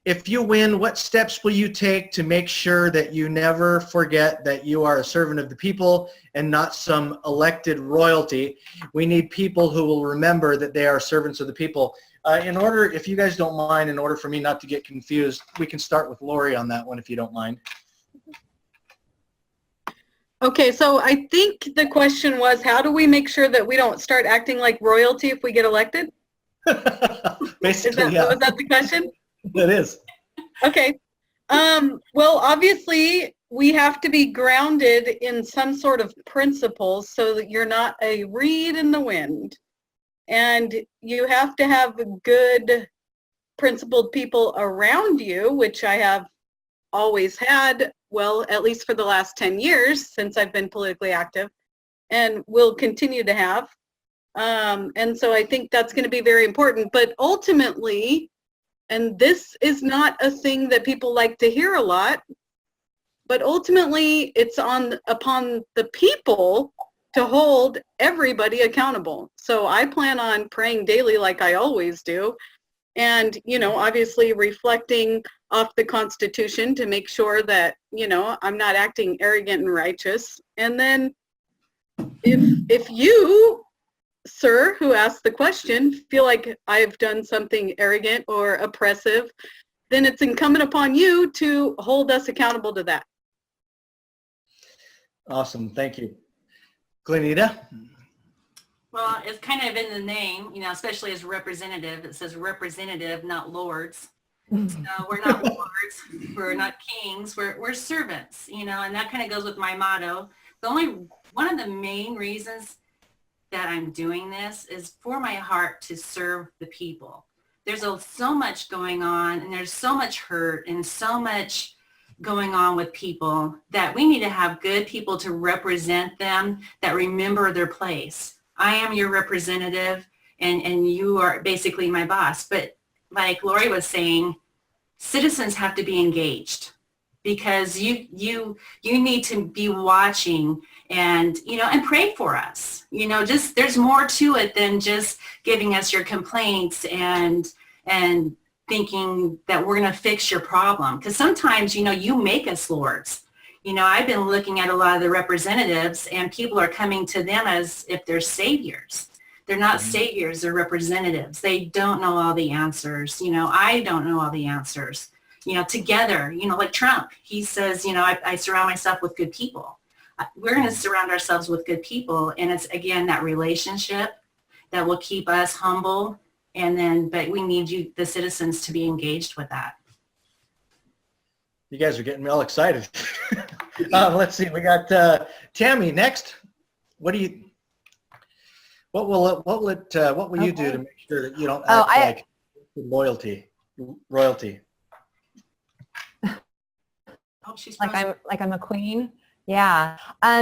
If you win, what steps will you take to make sure that you never forget that you are a servant of the people and not some elected royalty? We need people who will remember that they are servants of the people. If you guys don't mind, in order for me not to get confused, we can start with Lori on that one, if you don't mind. Okay, so I think the question was, how do we make sure that we don't start acting like royalty if we get elected? Basically, Was that the question? It is. Okay. Well, obviously, we have to be grounded in some sort of principles so that you're not a reed in the wind. And you have to have good, principled people around you, which I have always had, well, at least for the last 10 years since I've been politically active, and will continue to have. And so I think that's going to be very important. But ultimately, and this is not a thing that people like to hear a lot, but ultimately it's upon the people to hold everybody accountable. So I plan on praying daily like I always do. And, you know, obviously reflecting off the Constitution to make sure that, you know, I'm not acting arrogant and righteous. And then if you, sir, who asked the question, feel like I've done something arrogant or oppressive, then it's incumbent upon you to hold us accountable to that. Awesome. Thank you. Glenneda? Well, it's kind of in the name, you know, especially as representative. It says representative, not lords. So we're not lords, we're not kings, we're servants, you know, and that kind of goes with my motto. One of the main reasons that I'm doing this is for my heart to serve the people. There's so much going on, and there's so much hurt and so much going on with people that we need to have good people to represent them that remember their place. I am your representative, and you are basically my boss. But like Lori was saying, citizens have to be engaged, because you need to be watching and, you know, and pray for us. You know, just there's more to it than just giving us your complaints and thinking that we're going to fix your problem. Because sometimes, you know, you make us lords. You know, I've been looking at a lot of the representatives, and people are coming to them as if they're saviors. They're not saviors, they're representatives. They don't know all the answers. You know, I don't know all the answers. You know, together, you know, like Trump, he says, you know, I surround myself with good people. We're going to surround ourselves with good people. And it's, again, that relationship that will keep us humble. And then, but we need you, the citizens, to be engaged with that. You guys are getting me all excited. Let's see. We got Tammy next. What will you do to make sure that you don't act like royalty? Oh, she's Like I'm a queen. Yeah.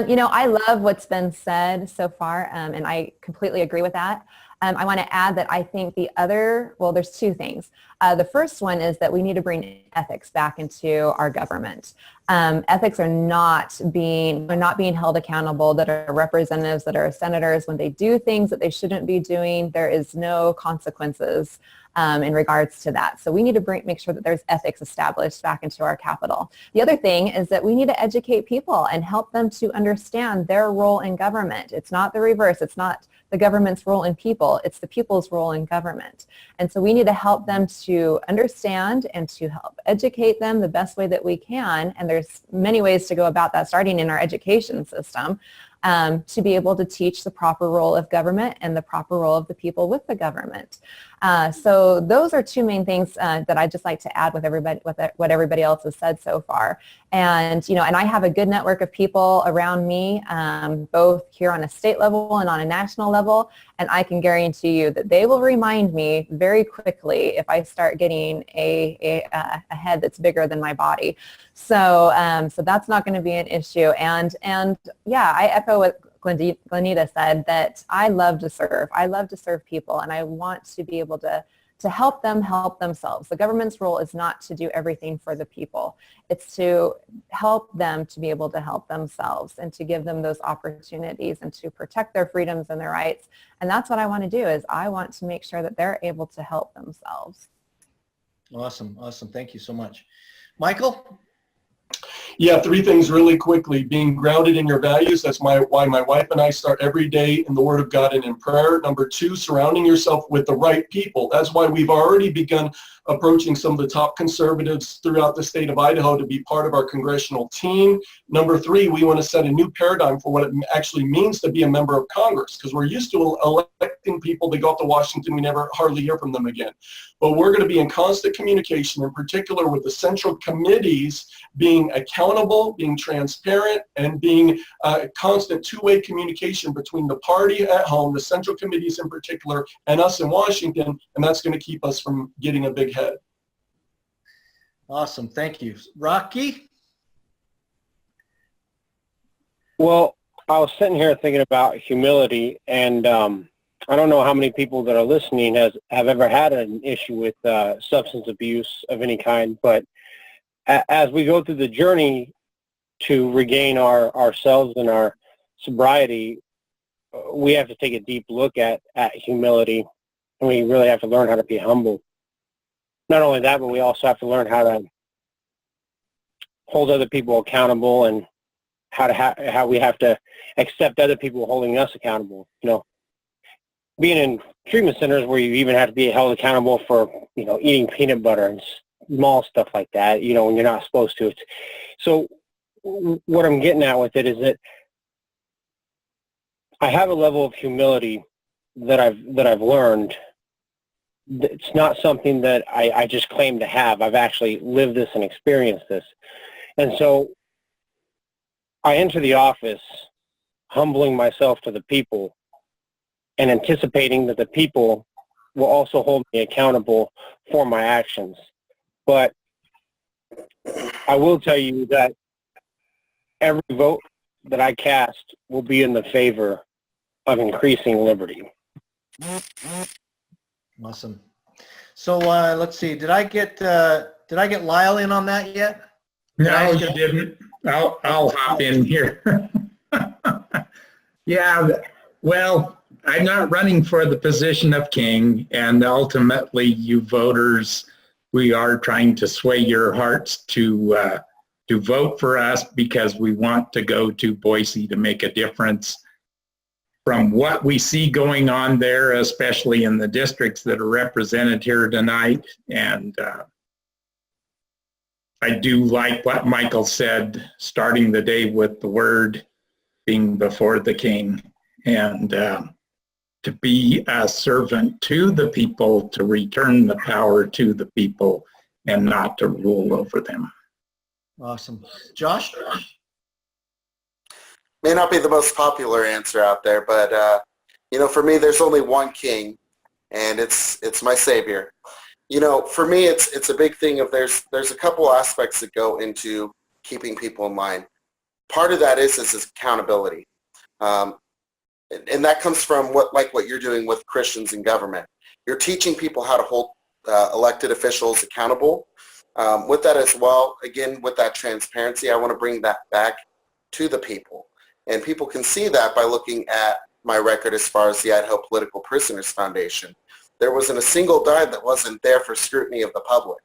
You know, I love what's been said so far, and I completely agree with that. I want to add that I think there's two things. The first one is that we need to bring ethics back into our government. Ethics are not being held accountable, that are representatives, that are senators, when they do things that they shouldn't be doing, there is no consequences in regards to that. So we need to make sure that there's ethics established back into our Capitol. The other thing is that we need to educate people and help them to understand their role in government. It's not the reverse. It's not the government's role in people. It's the people's role in government. And so we need to help them to understand and to help educate them the best way that we can. And there's many ways to go about that, starting in our education system, to be able to teach the proper role of government and the proper role of the people with the government. So those are two main things that I'd just like to add with everybody, with what everybody else has said so far. And, and I have a good network of people around me, both here on a state level and on a national level. And I can guarantee you that they will remind me very quickly if I start getting a head that's bigger than my body. So that's not going to be an issue. And yeah, I echo what Glenneda said, that I love to serve. I love to serve people, and I want to be able to help them help themselves. The government's role is not to do everything for the people. It's to help them to be able to help themselves and to give them those opportunities and to protect their freedoms and their rights. And that's what I want to do, is I want to make sure that they're able to help themselves. Awesome. Thank you so much. Michael? Yeah, 3 things really quickly. Being grounded in your values. That's why my wife and I start every day in the Word of God and in prayer. Number 2, surrounding yourself with the right people. That's why we've already begun approaching some of the top conservatives throughout the state of Idaho to be part of our congressional team. Number 3, we want to set a new paradigm for what it actually means to be a member of Congress, because we're used to electing people. They go up to Washington, we never hardly hear from them again. But we're going to be in constant communication, in particular with the central committees, being accountable, being transparent, and being constant two-way communication between the party at home, the central committees in particular, and us in Washington, and that's going to keep us from getting a big head. Awesome. Thank you. Rocky? Well, I was sitting here thinking about humility, and I don't know how many people that are listening have ever had an issue with substance abuse of any kind, but as we go through the journey to regain ourselves and our sobriety, we have to take a deep look at humility, and we really have to learn how to be humble. Not only that, but we also have to learn how to hold other people accountable, and how we have to accept other people holding us accountable. Being in treatment centers where you even have to be held accountable for, eating peanut butter and small stuff like that, when you're not supposed to. So what I'm getting at with it is that I have a level of humility that I've learned. It's not something that I just claim to have. I've actually lived this and experienced this. And so I enter the office humbling myself to the people and anticipating that the people will also hold me accountable for my actions. But I will tell you that every vote that I cast will be in the favor of increasing liberty. Awesome. So let's see. Did I get Lyle in on that yet? No, you didn't. I'll hop in here. Yeah, well, I'm not running for the position of king, and ultimately, you voters, we are trying to sway your hearts to vote for us, because we want to go to Boise to make a difference. From what we see going on there, especially in the districts that are represented here tonight, and I do like what Michael said, starting the day with the word being before the king, and to be a servant to the people, to return the power to the people, and not to rule over them. Awesome. Josh? May not be the most popular answer out there, but for me, there's only one king, and it's my Savior. For me, it's a big thing of there's a couple aspects that go into keeping people in line. Part of that is accountability. And that comes from what you're doing with Christians in government. You're teaching people how to hold elected officials accountable. With that as well, again, with that transparency, I want to bring that back to the people. And people can see that by looking at my record as far as the Idaho Political Prisoners Foundation. There wasn't a single dime that wasn't there for scrutiny of the public.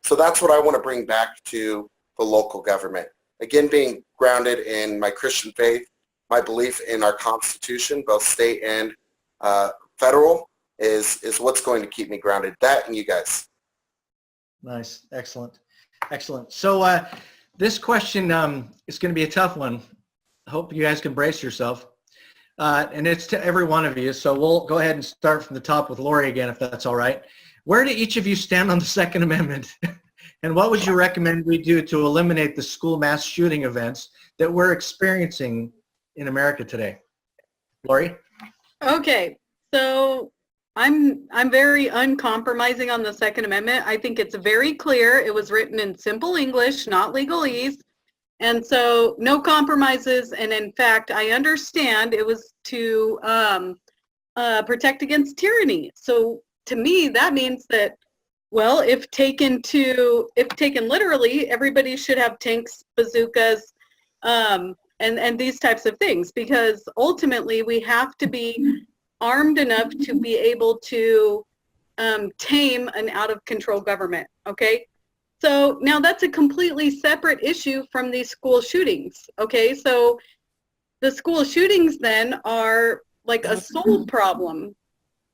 So that's what I want to bring back to the local government. Again, being grounded in my Christian faith, my belief in our Constitution, both state and federal, is what's going to keep me grounded. That and you guys. Nice. Excellent. Excellent. So this question is going to be a tough one. I hope you guys can brace yourself. And it's to every one of you. So we'll go ahead and start from the top with Lori again, if that's all right. Where do each of you stand on the Second Amendment? And what would you recommend we do to eliminate the school mass shooting events that we're experiencing in America today? Lori? Okay, so I'm very uncompromising on the Second Amendment. I think it's very clear. It was written in simple English, not legalese. And so no compromises. And in fact, I understand it was to protect against tyranny. So to me, that means that, well, if taken literally, everybody should have tanks, bazookas, and these types of things, because ultimately we have to be armed enough to be able to tame an out-of-control government, okay? So now that's a completely separate issue from these school shootings, okay? So the school shootings then are like a soul problem.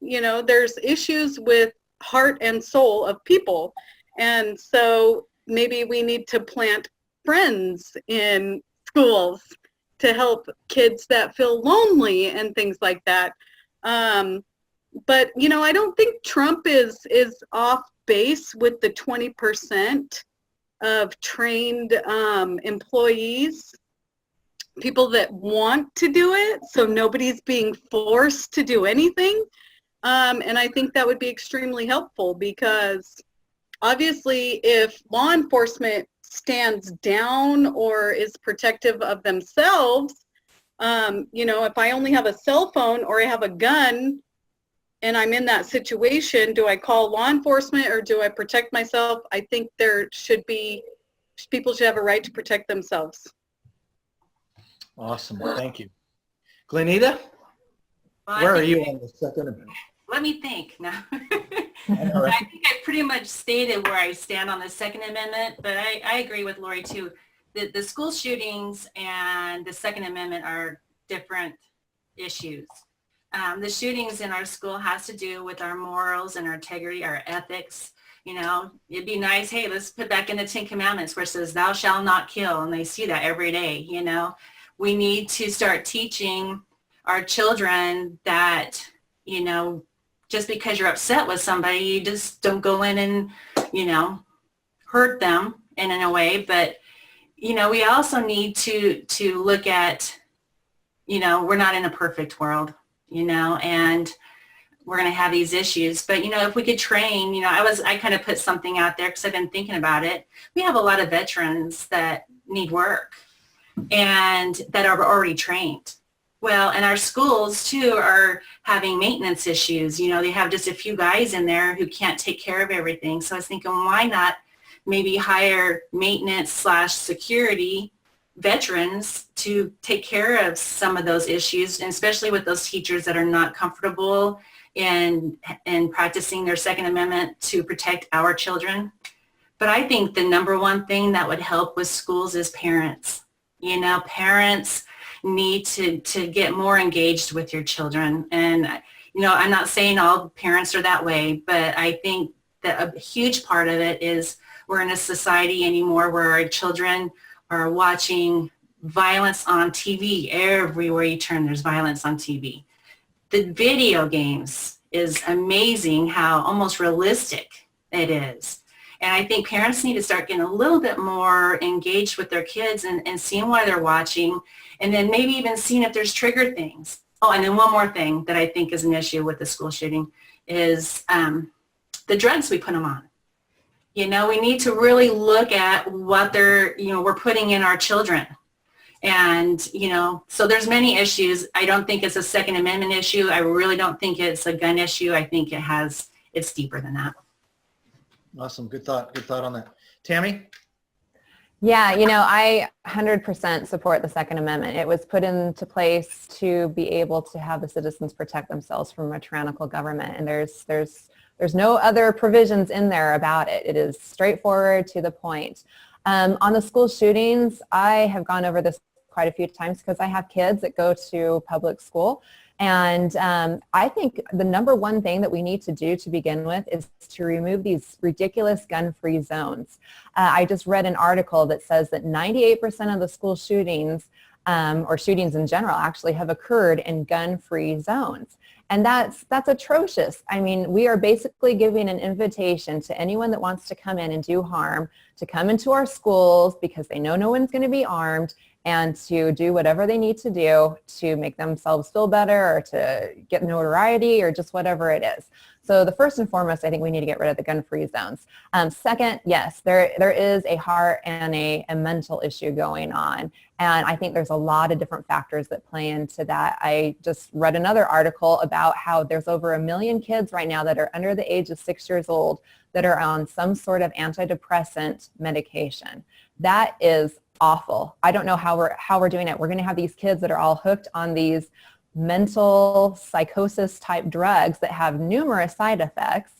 You know, there's issues with heart and soul of people. And so maybe we need to plant friends in schools to help kids that feel lonely and things like that. But, you know, I don't think Trump is off base with the 20% of trained employees, people that want to do it, so nobody's being forced to do anything. And I think that would be extremely helpful, because obviously if law enforcement stands down or is protective of themselves, you know, if I only have a cell phone or I have a gun and I'm in that situation, do I call law enforcement or do I protect myself? I think people should have a right to protect themselves. Awesome. Thank you. Glenneda, Well, where are you on the Second Amendment? Let me think now. I know, right? I think I pretty much stated where I stand on the Second Amendment, but I agree with Lori too. The school shootings and the Second Amendment are different issues. The shootings in our school has to do with our morals and our integrity, our ethics. You know, it'd be nice, hey, let's put back in the 10 Commandments where it says, thou shalt not kill. And they see that every day, you know. We need to start teaching our children that, you know, just because you're upset with somebody, you just don't go in and, you know, hurt them in a way. But, you know, we also need to look at, you know, we're not in a perfect world, you know, and we're going to have these issues. But, you know, if we could train, you know, I kind of put something out there because I've been thinking about it. We have a lot of veterans that need work and that are already trained. Well, and our schools too are having maintenance issues. You know, they have just a few guys in there who can't take care of everything. So I was thinking, why not maybe hire maintenance/security veterans to take care of some of those issues, and especially with those teachers that are not comfortable in practicing their Second Amendment to protect our children. But I think the number one thing that would help with schools is parents. You know, parents need to get more engaged with your children. And, you know, I'm not saying all parents are that way, but I think that a huge part of it is we're in a society anymore where our children are watching violence on TV. Everywhere you turn, there's violence on TV. The video games is amazing how almost realistic it is. And I think parents need to start getting a little bit more engaged with their kids and seeing why they're watching, and then maybe even seeing if there's trigger things. Oh, and then one more thing that I think is an issue with the school shooting is the drugs we put them on. You know, we need to really look at what we're putting in our children. And, you know, so there's many issues. I don't think it's a Second Amendment issue. I really don't think it's a gun issue. I think it's deeper than that. Awesome. Good thought. Good thought on that. Tammy? Yeah, I 100% support the Second Amendment. It was put into place to be able to have the citizens protect themselves from a tyrannical government, and there's no other provisions in there about it. It is straightforward, to the point. On the school shootings, I have gone over this quite a few times because I have kids that go to public school. And I think the number one thing that we need to do to begin with is to remove these ridiculous gun-free zones. I just read an article that says that 98% of the school shootings, or shootings in general, actually have occurred in gun-free zones. And that's atrocious. I mean, we are basically giving an invitation to anyone that wants to come in and do harm to come into our schools because they know no one's going to be armed, and to do whatever they need to do to make themselves feel better or to get notoriety or just whatever it is. So the first and foremost, I think we need to get rid of the gun-free zones. Second, yes, there is a heart and a mental issue going on. And I think there's a lot of different factors that play into that. I just read another article about how there's over 1 million kids right now that are under the age of 6 years old that are on some sort of antidepressant medication. That is awful. I don't know how we're doing it. We're going to have these kids that are all hooked on these mental psychosis type drugs that have numerous side effects,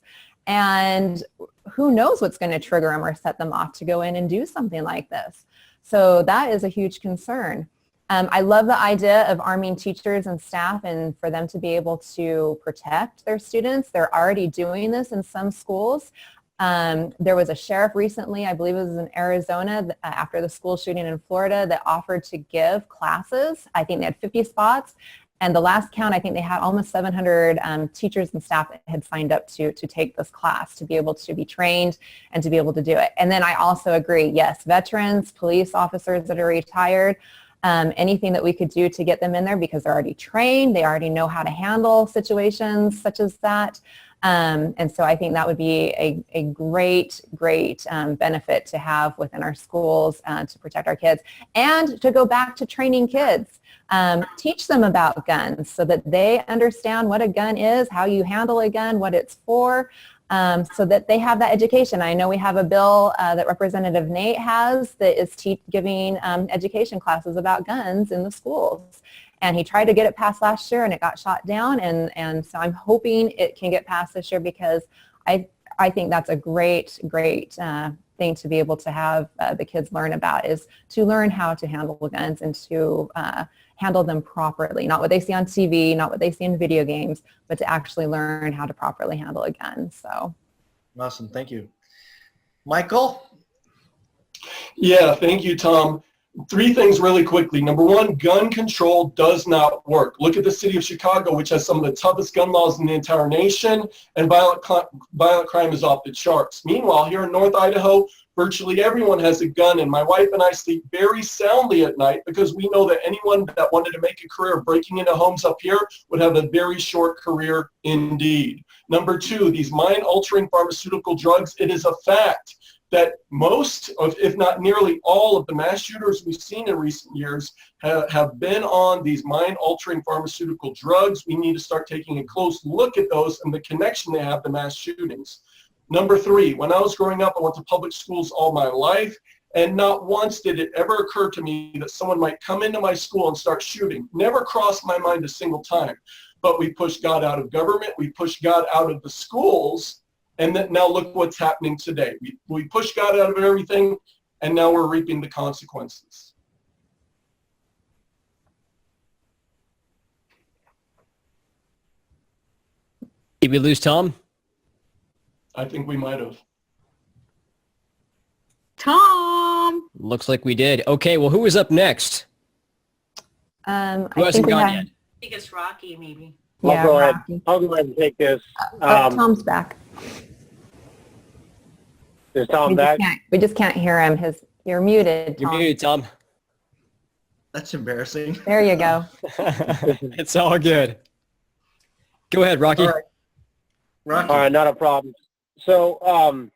and who knows what's going to trigger them or set them off to go in and do something like this. So that is a huge concern. I love the idea of arming teachers and staff and for them to be able to protect their students. They're already doing this in some schools. There was a sheriff recently, I believe it was in Arizona, after the school shooting in Florida, that offered to give classes. I think they had 50 spots. And the last count, I think they had almost 700 teachers and staff that had signed up to take this class, to be able to be trained and to be able to do it. And then I also agree, yes, veterans, police officers that are retired, anything that we could do to get them in there because they're already trained, they already know how to handle situations such as that. And so I think that would be a great benefit to have within our schools to protect our kids, and to go back to training kids. Teach them about guns so that they understand what a gun is, how you handle a gun, what it's for, so that they have that education. I know we have a bill that Representative Nate has that is giving education classes about guns in the schools. And he tried to get it passed last year and it got shot down. And so I'm hoping it can get passed this year, because I think that's a great thing to be able to have the kids learn about, is to learn how to handle guns and to handle them properly. Not what they see on TV, not what they see in video games, but to actually learn how to properly handle a gun. So. Awesome. Thank you. Michael? Yeah, thank you, Tom. 3 things really quickly. Number 1, gun control does not work. Look at the city of Chicago, which has some of the toughest gun laws in the entire nation, and violent crime is off the charts. Meanwhile, here in North Idaho, virtually everyone has a gun, and my wife and I sleep very soundly at night because we know that anyone that wanted to make a career of breaking into homes up here would have a very short career indeed. Number 2, these mind-altering pharmaceutical drugs, it is a fact that most of, if not nearly all of the mass shooters we've seen in recent years have been on these mind-altering pharmaceutical drugs. We need to start taking a close look at those and the connection they have to mass shootings. Number 3, when I was growing up, I went to public schools all my life, and not once did it ever occur to me that someone might come into my school and start shooting. Never crossed my mind a single time. But we pushed God out of government, we pushed God out of the schools, and then now look what's happening today. We pushed God out of everything, and now we're reaping the consequences. Did we lose Tom? I think we might have. Tom. Looks like we did. Okay, well, who is up next? Who hasn't gone yet? I think it's Rocky, maybe. Yeah, I'll go ahead. Rocky. I'll go ahead and take this. Tom's back. Is Tom back? We just can't hear him. You're muted, You're Tom. muted, Tom. That's embarrassing. There you go. It's all good. Go ahead, Rocky. All right. Rocky. All right, not a problem. So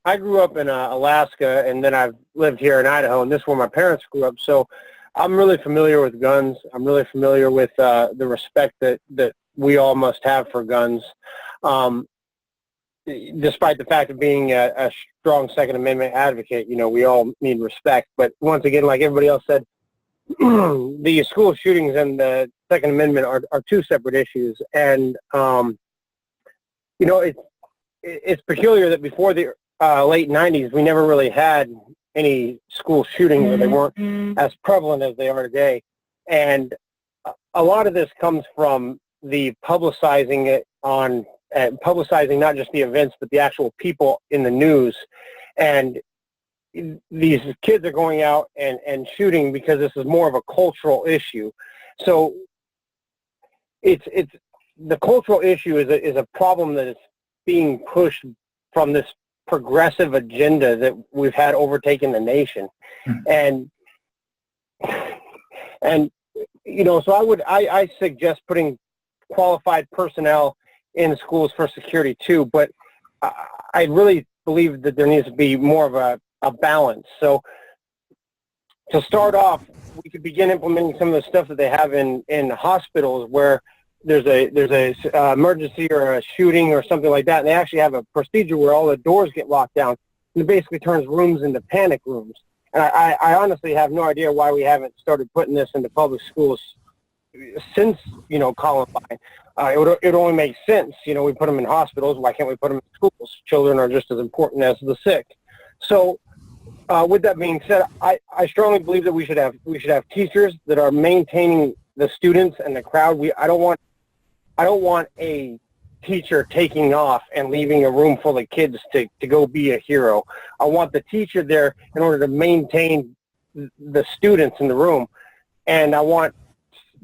I grew up in Alaska, and then I've lived here in Idaho, and this is where my parents grew up. So I'm really familiar with guns. I'm really familiar with the respect that we all must have for guns. despite the fact of being a strong Second Amendment advocate, we all need respect. But once again, like everybody else said, the school shootings and the Second Amendment are two separate issues. And, it's peculiar that before the late 90s, we never really had any school shootings, or they weren't as prevalent as they are today. And a lot of this comes from the publicizing it on, publicizing not just the events, but the actual people in the news. And these kids are going out and shooting because this is more of a cultural issue. So it's the cultural issue is a problem that is being pushed from this progressive agenda that we've had overtaken the nation. And so I suggest putting qualified personnel in schools for security too, but I really believe that there needs to be more of a balance. So to start off, we could begin implementing some of the stuff that they have in hospitals where there's a emergency or a shooting or something like that, and they actually have a procedure where all the doors get locked down, and it basically turns rooms into panic rooms. And I honestly have no idea why we haven't started putting this into public schools since, Columbine. It would only make sense. We put them in hospitals. Why can't we put them in schools? Children are just as important as the sick. So with that being said, I strongly believe that we should have teachers that are maintaining the students and the crowd. I don't want a teacher taking off and leaving a room full of kids to go be a hero. I want the teacher there in order to maintain the students in the room, and I want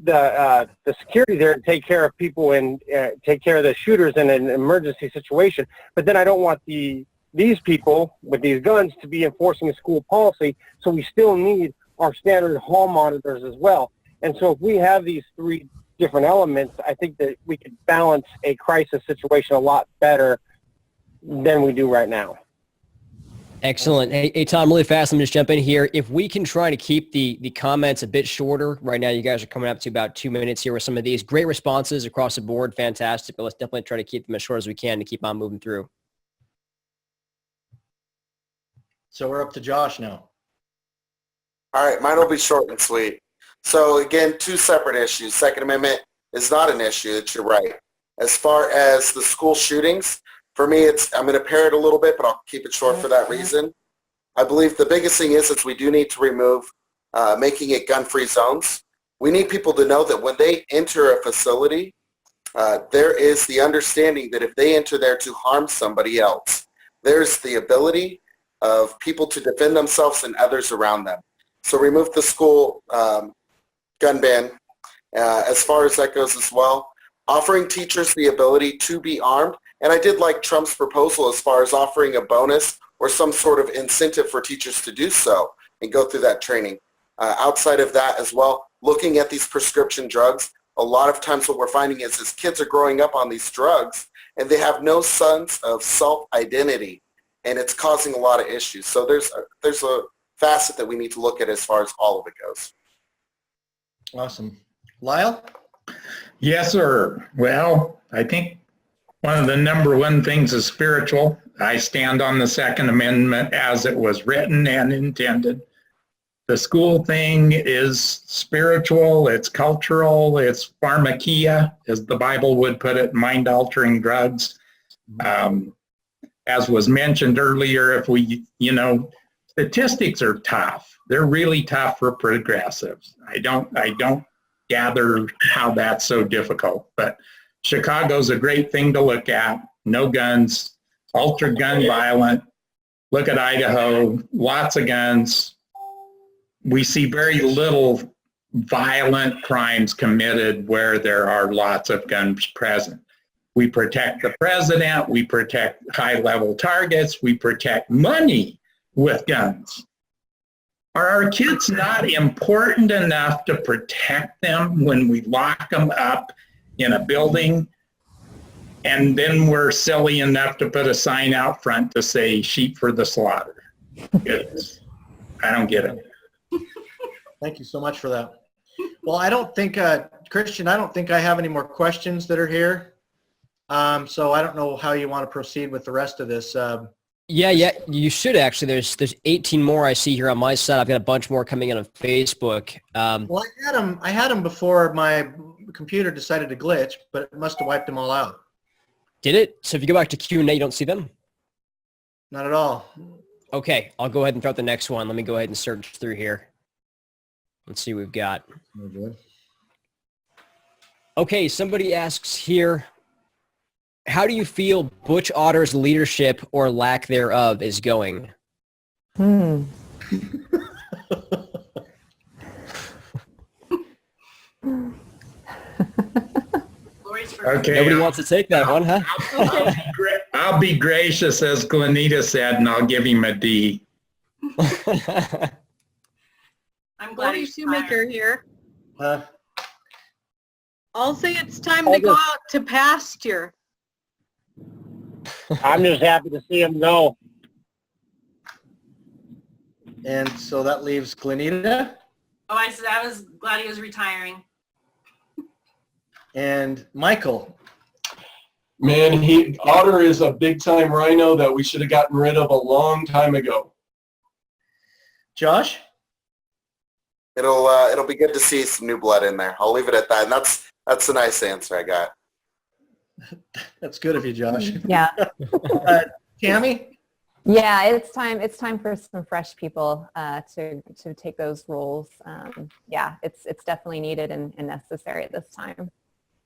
the security there to take care of people and take care of the shooters in an emergency situation. But then I don't want these people with these guns to be enforcing a school policy, so we still need our standard hall monitors as well. And so if we have these three different elements, I think that we could balance a crisis situation a lot better than we do right now. Excellent. Hey, Tom, really fast, let me just jump in here. If we can try to keep the comments a bit shorter, right now you guys are coming up to about 2 minutes here with some of these. Great responses across the board, fantastic, but let's definitely try to keep them as short as we can to keep on moving through. So we're up to Josh now. All right, mine will be short and sweet. So again, two separate issues. Second Amendment is not an issue, that you're right. As far as the school shootings, for me, I'm going to pair it a little bit, but I'll keep it short for that reason. I believe the biggest thing is we do need to remove making it gun-free zones. We need people to know that when they enter a facility, there is the understanding that if they enter there to harm somebody else, there's the ability of people to defend themselves and others around them. So remove the school gun ban as far as that goes as well. Offering teachers the ability to be armed. And I did like Trump's proposal as far as offering a bonus or some sort of incentive for teachers to do so and go through that training. Outside of that as well, looking at these prescription drugs, a lot of times what we're finding is kids are growing up on these drugs and they have no sense of self-identity, and it's causing a lot of issues. So there's a facet that we need to look at as far as all of it goes. Awesome. Lyle? Yes, sir. Well, I think one of the number one things is spiritual. I stand on the Second Amendment as it was written and intended. The school thing is spiritual, it's cultural, it's pharmakia, as the Bible would put it, mind-altering drugs. As was mentioned earlier, if we, statistics are tough. They're really tough for progressives. I don't gather how that's so difficult, but Chicago's a great thing to look at. No guns, ultra gun violent. Look at Idaho, lots of guns. We see very little violent crimes committed where there are lots of guns present. We protect the president, we protect high-level targets, we protect money with guns. Are our kids not important enough to protect them when we lock them up in a building and then we're silly enough to put a sign out front to say sheep for the slaughter? I don't get it. Thank you so much for that. Well, I don't think, Christian, I don't think I have any more questions that are here. So I don't know how you want to proceed with the rest of this. Yeah, you should actually. There's 18 more I see here on my side. I've got a bunch more coming in on Facebook. Well, I had them before my computer decided to glitch, but it must have wiped them all out. Did it? So if you go back to Q&A, you don't see them? Not at all. Okay, I'll go ahead and throw out the next one. Let me go ahead and search through here. Let's see what we've got. Oh, good. Okay, somebody asks here, how do you feel Butch Otter's leadership or lack thereof is going? Hmm. Lori's for Okay. Nobody wants to take that one, huh? I'll be gracious, as Glenneda said, and I'll give him a D. I'm glad Lori he's Shewmaker here. Uh, I'll say it's time to go out to pasture. I'm just happy to see him go. and so that leaves Glenneda Oh, I said I was glad he was retiring. and Michael. Man, Otter is a big-time rhino that we should have gotten rid of a long time ago. Josh? It'll be good to see some new blood in there. I'll leave it at that. And that's a nice answer I got. That's good of you, Josh. Yeah. Tammy? Yeah, it's time for some fresh people to take those roles. Yeah, it's definitely needed and necessary at this time.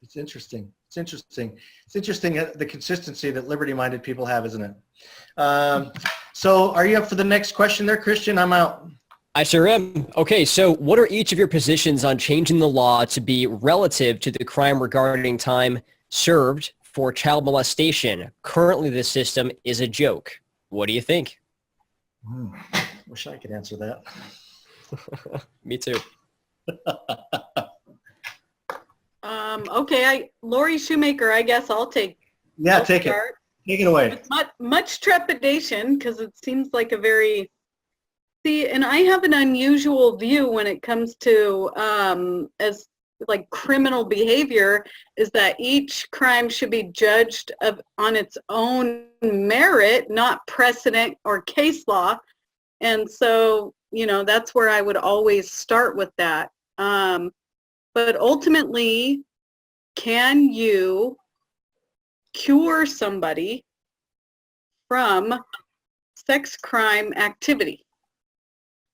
It's interesting. It's interesting. It's interesting the consistency that liberty-minded people have, isn't it? So are you up for the next question there, Christian? I'm out. I sure am. Okay, so what are each of your positions on changing the law to be relative to the crime regarding time served for child molestation? Currently, the system is a joke. What do you think? Wish I could answer that. Me too. Okay, Lori Shewmaker, I guess I'll take. Yeah, I'll take it. start. Take it away. With much trepidation, because it seems like a very, and I have an unusual view when it comes to as like criminal behavior, is that each crime should be judged on its own merit, not precedent or case law. And so, that's where I would always start with that. But ultimately, can you cure somebody from sex crime activity?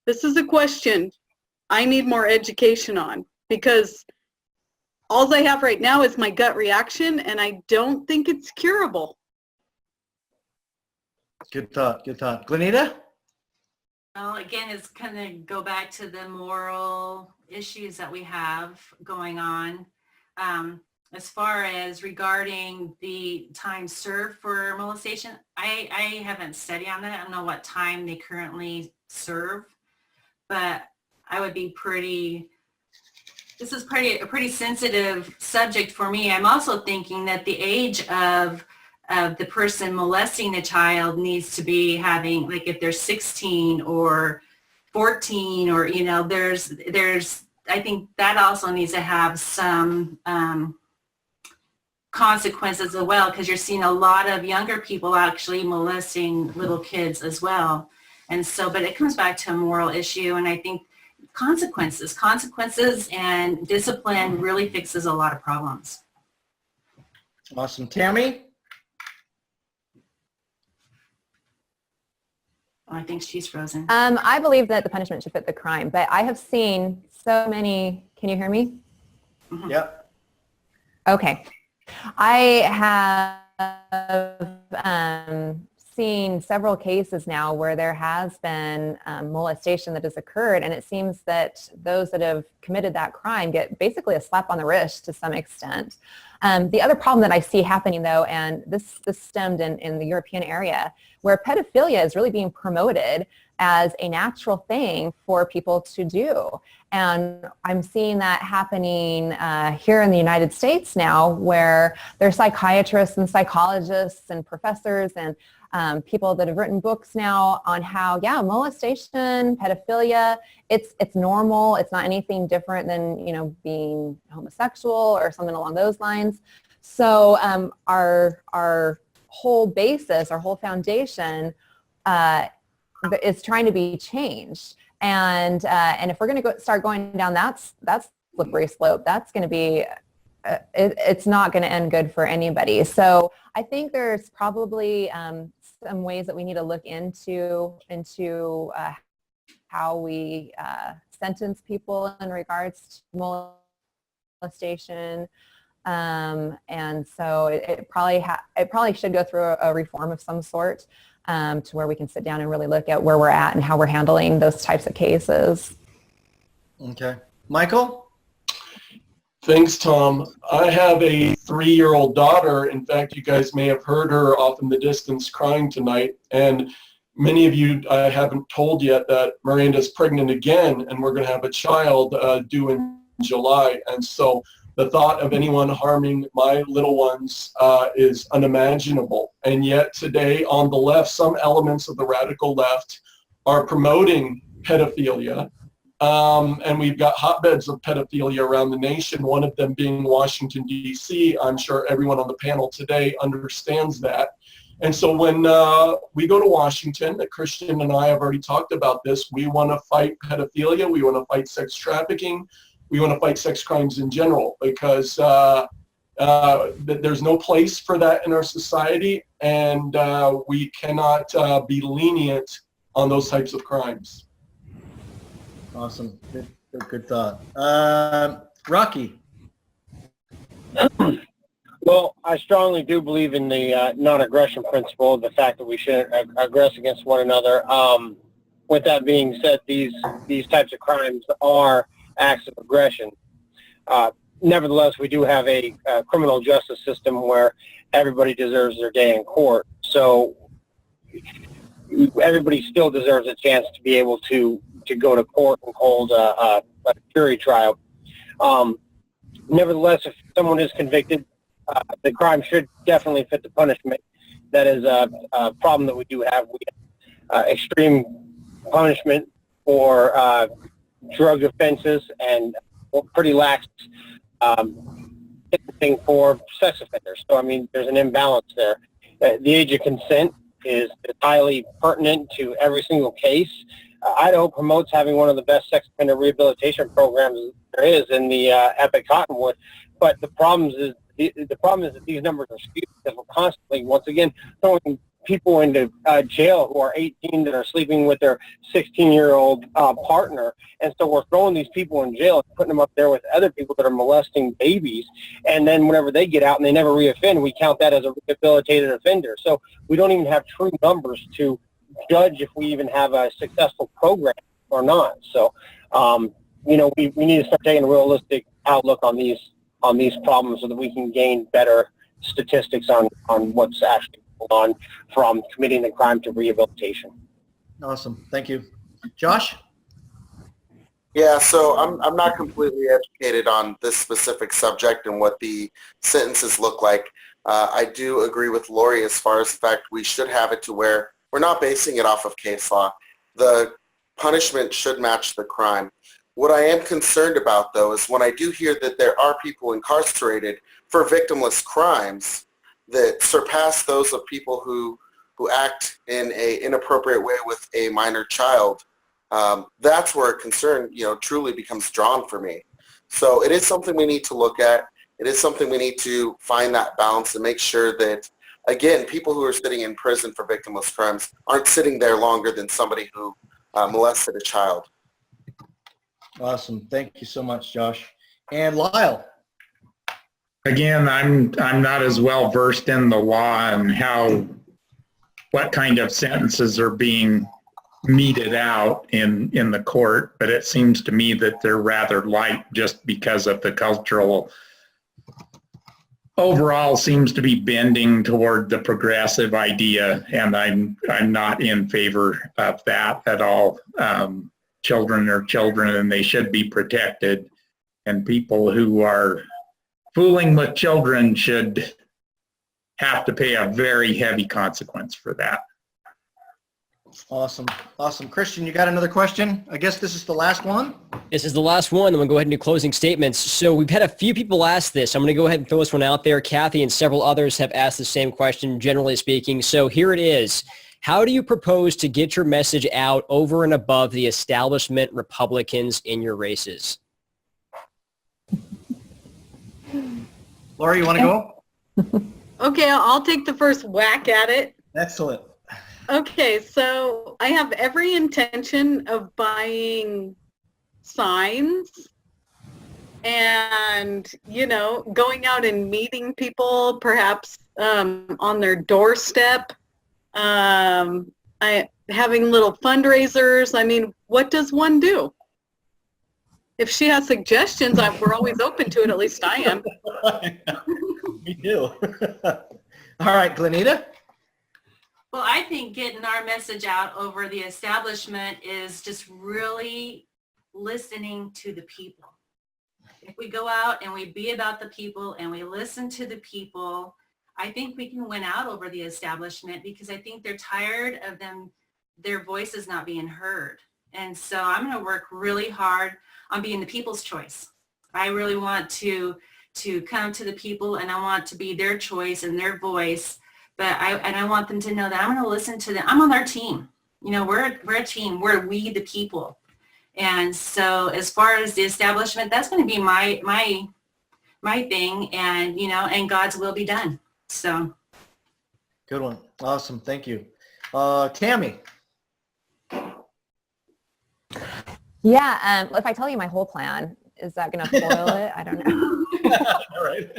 This is a question I need more education on, because all I have right now is my gut reaction, and I don't think it's curable. Good thought. Good thought. Glenneda? Well, again, it's kind of go back to the moral issues that we have going on. As far as regarding the time served for molestation, I haven't studied on that. I don't know what time they currently serve, but I would be this is a pretty sensitive subject for me. I'm also thinking that the age of the person molesting the child needs to be having, like, if they're 16 or 14 or, there's, I think that also needs to have some consequences as well, because you're seeing a lot of younger people actually molesting little kids as well. And so, but it comes back to a moral issue, and I think consequences and discipline really fixes a lot of problems. Awesome. Tammy? Oh, I think she's frozen. I believe that the punishment should fit the crime, but I have seen so many. Can you hear me? Mm-hmm. Yep. Okay. I have seen several cases now where there has been molestation that has occurred, and it seems that those that have committed that crime get basically a slap on the wrist to some extent. The other problem that I see happening, though, and this stemmed in the European area, where pedophilia is really being promoted as a natural thing for people to do. And I'm seeing that happening here in the United States now, where there's psychiatrists and psychologists and professors and people that have written books now on how, molestation, pedophilia, it's normal. It's not anything different than, being homosexual or something along those lines. So our whole basis, our whole foundation is trying to be changed. And if we're going to start going down that's slippery slope, that's going to be it's not going to end good for anybody. So I think there's probably some ways that we need to look into how we sentence people in regards to molestation. And so it probably should go through a reform of some sort, to where we can sit down and really look at where we're at and how we're handling those types of cases. Okay. Michael? Thanks, Tom. I have a 3-year-old daughter. In fact, you guys may have heard her off in the distance crying tonight. And many of you, I haven't told yet that Miranda's pregnant again, and we're going to have a child due in July. And so the thought of anyone harming my little ones is unimaginable. And yet today on the left, some elements of the radical left are promoting pedophilia. And we've got hotbeds of pedophilia around the nation, one of them being Washington, D.C. I'm sure everyone on the panel today understands that. And so when we go to Washington, Christian and I have already talked about this, we want to fight pedophilia, we want to fight sex trafficking, we want to fight sex crimes in general, because there's no place for that in our society, and we cannot be lenient on those types of crimes. Awesome. Good thought. Rocky? Well, I strongly do believe in the non-aggression principle, the fact that we shouldn't aggress against one another. With that being said, these types of crimes are acts of aggression. Nevertheless, we do have a criminal justice system where everybody deserves their day in court. So everybody still deserves a chance to be able to go to court and hold a jury trial. Nevertheless, if someone is convicted, the crime should definitely fit the punishment. That is a problem that we do have. We have extreme punishment for drug offenses and pretty lax thing for sex offenders. So, I mean, there's an imbalance there. The age of consent is highly pertinent to every single case. Idaho promotes having one of the best sex offender rehabilitation programs there is in the Epic Cottonwood. But the problem is that these numbers are skewed because we're constantly, once again, throwing people into jail who are 18 that are sleeping with their 16-year-old partner. And so we're throwing these people in jail and putting them up there with other people that are molesting babies. And then whenever they get out and they never reoffend, we count that as a rehabilitated offender. So we don't even have true numbers to judge if we even have a successful program or not. So, we need to start taking a realistic outlook on these problems so that we can gain better statistics on what's actually going on from committing the crime to rehabilitation. Awesome. Thank you. Josh? Yeah, so I'm not completely educated on this specific subject and what the sentences look like. I do agree with Lori as far as the fact we should have it to where we're not basing it off of case law. The punishment should match the crime. What I am concerned about, though, is when I do hear that there are people incarcerated for victimless crimes that surpass those of people who act in an inappropriate way with a minor child. That's where a concern, truly becomes drawn for me. So it is something we need to look at. It is something we need to find that balance and make sure that, again, people who are sitting in prison for victimless crimes aren't sitting there longer than somebody who molested a child. Awesome. Thank you so much, Josh. And Lyle? Again, I'm not as well versed in the law and what kind of sentences are being meted out in the court, but it seems to me that they're rather light just because of the cultural overall seems to be bending toward the progressive idea, and I'm not in favor of that at all. Children are children and they should be protected, and people who are fooling with children should have to pay a very heavy consequence for that. Awesome. Awesome. Christian, you got another question? I guess this is the last one. This is the last one. Then we'll go ahead and do closing statements. So we've had a few people ask this. I'm going to go ahead and throw this one out there. Kathy and several others have asked the same question, generally speaking. So here it is. How do you propose to get your message out over and above the establishment Republicans in your races? Laura, you want to go? Okay, I'll take the first whack at it. Excellent. Okay, so I have every intention of buying signs and, going out and meeting people, perhaps on their doorstep, having little fundraisers. I mean, what does one do? If she has suggestions, we're always open to it. At least I am. Me too. All right, Glenneda. Well, I think getting our message out over the establishment is just really listening to the people. If we go out and we be about the people and we listen to the people, I think we can win out over the establishment, because I think they're tired of their voices not being heard. And so I'm going to work really hard on being the people's choice. I really want to come to the people, and I want to be their choice and their voice. But I want them to know that I'm going to listen to them. I'm on their team. We're a team. We're we the people. And so as far as the establishment, that's going to be my thing, and and God's will be done. So Good one. Awesome. Thank you. Tammy. Yeah, if I tell you my whole plan, is that going to spoil it? I don't know. All right.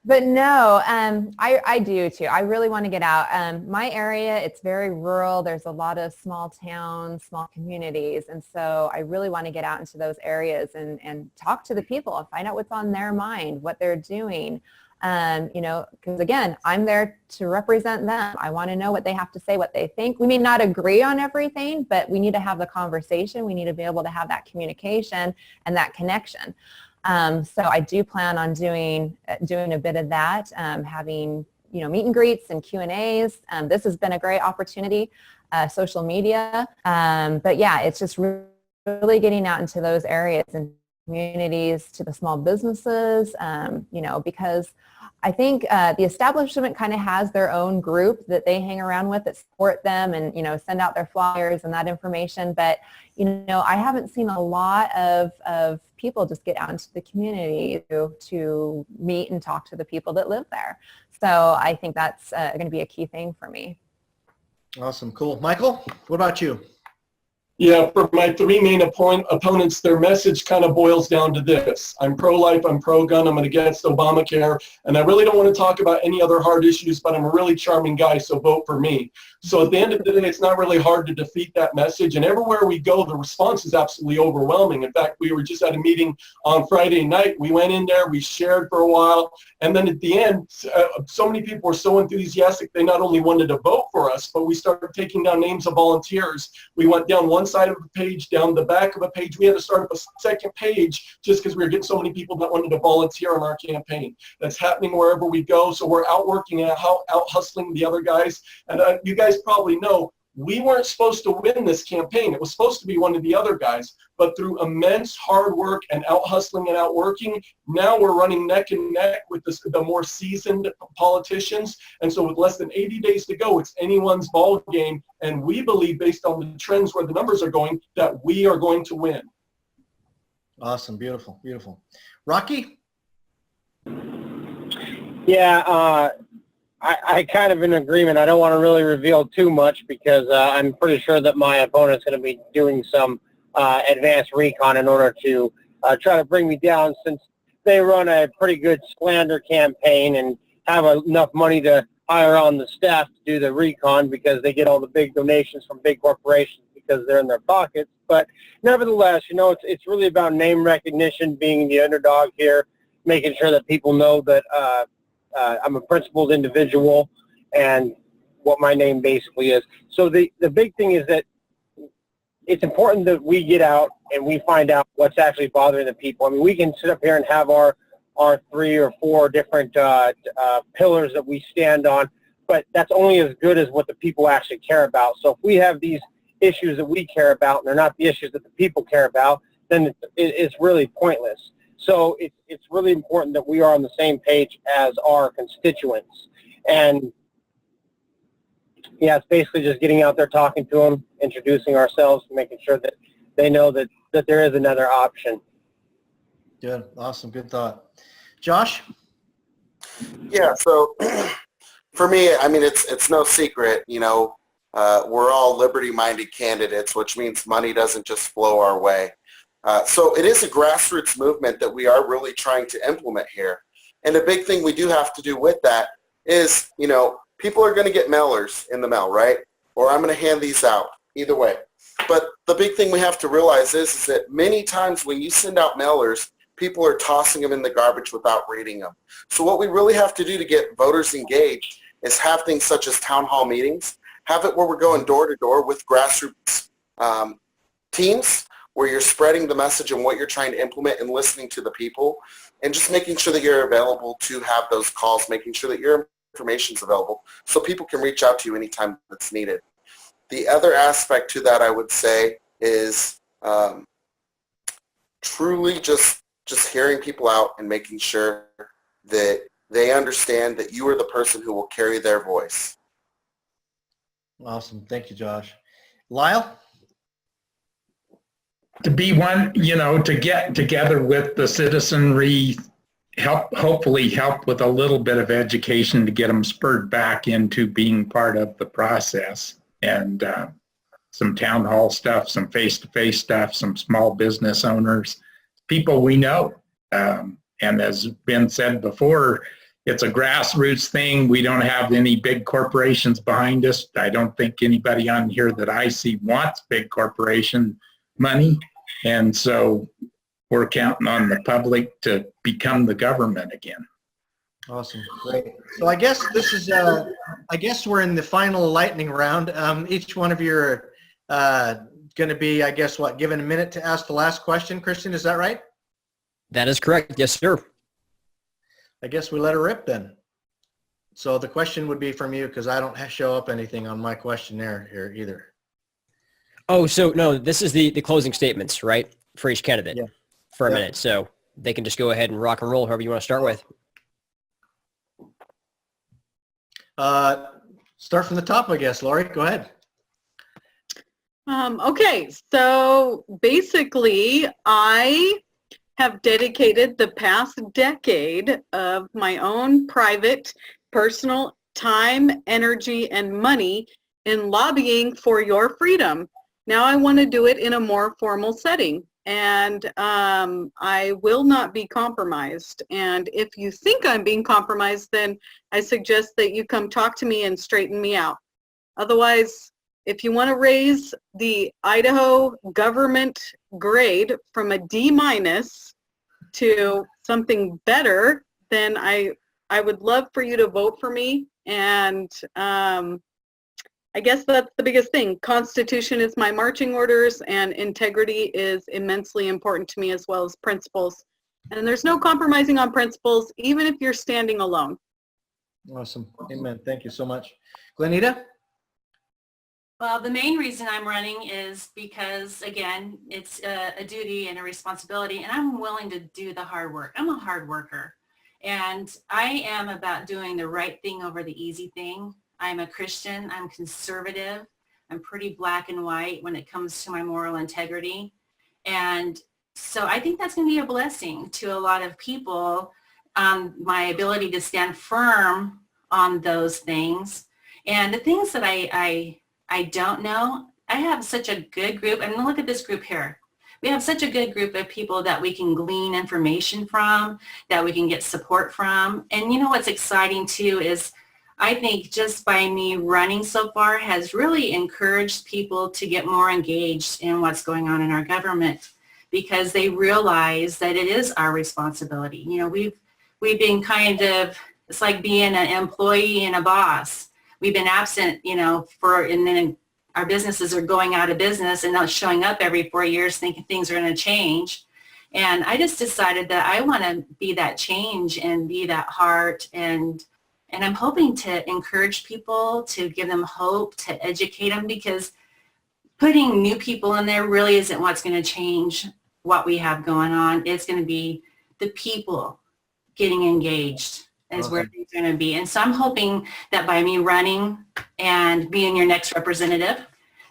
But no, I do too. I really want to get out. My area, it's very rural. There's a lot of small towns, small communities. And so I really want to get out into those areas and talk to the people and find out what's on their mind, what they're doing. Because again, I'm there to represent them. I want to know what they have to say, what they think. We may not agree on everything, but we need to have the conversation. We need to be able to have that communication and that connection. So I do plan on doing a bit of that, having, meet and greets and Q&As. This has been a great opportunity, social media. But yeah, it's just really getting out into those areas and communities, to the small businesses, because I think the establishment kind of has their own group that they hang around with that support them and, send out their flyers and that information. But, I haven't seen a lot of people just get out into the community to meet and talk to the people that live there. So I think that's going to be a key thing for me. Awesome. Cool. Michael, what about you? Yeah, for my three main opponents, their message kind of boils down to this. I'm pro-life, I'm pro-gun, I'm against Obamacare, and I really don't want to talk about any other hard issues, but I'm a really charming guy, so vote for me. So at the end of the day, it's not really hard to defeat that message, and everywhere we go, the response is absolutely overwhelming. In fact, we were just at a meeting on Friday night. We went in there, we shared for a while, and then at the end, so many people were so enthusiastic, they not only wanted to vote for us, but we started taking down names of volunteers. We went down one side of the page, down the back of a page. We had to start up a second page just because we were getting so many people that wanted to volunteer on our campaign. That's happening wherever we go. So we're outworking and out hustling the other guys. And you guys probably know, we weren't supposed to win this campaign. It was supposed to be one of the other guys. But through immense hard work and out hustling and outworking, now we're running neck and neck with the more seasoned politicians. And so with less than 80 days to go, it's anyone's ball game. And we believe, based on the trends where the numbers are going, that we are going to win. Awesome. Beautiful. Beautiful. Rocky? Yeah, I kind of in agreement. I don't want to really reveal too much because I'm pretty sure that my opponent's going to be doing some advanced recon in order to try to bring me down, since they run a pretty good slander campaign and have enough money to hire on the staff to do the recon because they get all the big donations from big corporations because they're in their pockets. But nevertheless, it's really about name recognition, being the underdog here, making sure that people know that I'm a principled individual and what my name basically is. So the big thing is that it's important that we get out and we find out what's actually bothering the people. I mean, we can sit up here and have our 3 or 4 different pillars that we stand on, but that's only as good as what the people actually care about. So if we have these issues that we care about and they're not the issues that the people care about, then it's really pointless. So it's really important that we are on the same page as our constituents. And yeah, it's basically just getting out there, talking to them, introducing ourselves, making sure that they know that there is another option. Good. Awesome. Good thought. Josh? Yeah, so for me, I mean, it's no secret, we're all liberty-minded candidates, which means money doesn't just flow our way. So it is a grassroots movement that we are really trying to implement here. And the big thing we do have to do with that is, people are going to get mailers in the mail, right? Or I'm going to hand these out, either way. But the big thing we have to realize is that many times when you send out mailers, people are tossing them in the garbage without reading them. So what we really have to do to get voters engaged is have things such as town hall meetings, have it where we're going door to door with grassroots teams, where you're spreading the message and what you're trying to implement and listening to the people, and just making sure that you're available to have those calls, making sure that your information is available so people can reach out to you anytime that's needed. The other aspect to that, I would say, is truly just hearing people out and making sure that they understand that you are the person who will carry their voice. Awesome. Thank you, Josh. Lyle? To be one, to get together with the citizenry, hopefully help with a little bit of education to get them spurred back into being part of the process, and some town hall stuff, some face-to-face stuff, some small business owners, people we know. And as been said before, it's a grassroots thing. We don't have any big corporations behind us. I don't think anybody on here that I see wants big corporation money. And so we're counting on the public to become the government again. Awesome. Great. So I guess this is, I guess we're in the final lightning round. Each one of you are going to be, I guess, given a minute to ask the last question. Christian, is that right? That is correct. Yes, sir. I guess we let her rip then. So the question would be from you, because I don't show up anything on my questionnaire here either. Oh, so no, this is the closing statements, right? For each candidate for a minute. So they can just go ahead and rock and roll however you want to start with. Start from the top, I guess. Lori, go ahead. Okay, so basically I have dedicated the past decade of my own private, personal time, energy, and money in lobbying for your freedom. Now I want to do it in a more formal setting, and I will not be compromised. And if you think I'm being compromised, then I suggest that you come talk to me and straighten me out. Otherwise, if you want to raise the Idaho government grade from a D- to something better, then I would love for you to vote for me. And I guess that's the biggest thing. Constitution is my marching orders, and integrity is immensely important to me, as well as principles. And there's no compromising on principles, even if you're standing alone. Awesome. Amen. Thank you so much. Glenneda? Well, the main reason I'm running is because, again, it's a duty and a responsibility, and I'm willing to do the hard work. I'm a hard worker, and I am about doing the right thing over the easy thing. I'm a Christian. I'm conservative. I'm pretty black and white when it comes to my moral integrity. And so I think that's going to be a blessing to a lot of people, my ability to stand firm on those things. And the things that I don't know, I have such a good group. I mean, look at this group here. We have such a good group of people that we can glean information from, that we can get support from. And you know what's exciting too is I think just by me running so far has really encouraged people to get more engaged in what's going on in our government, because they realize that it is our responsibility. You know, we've been kind of, it's like being an employee and a boss. We've been absent, you know, and then our businesses are going out of business and not showing up every 4 years thinking things are going to change. And I just decided that I want to be that change and be that heart and And I'm hoping to encourage people, to give them hope, to educate them, because putting new people in there really isn't what's going to change what we have going on. It's going to be the people getting engaged is where things are going to be. And so I'm hoping that by me running and being your next representative,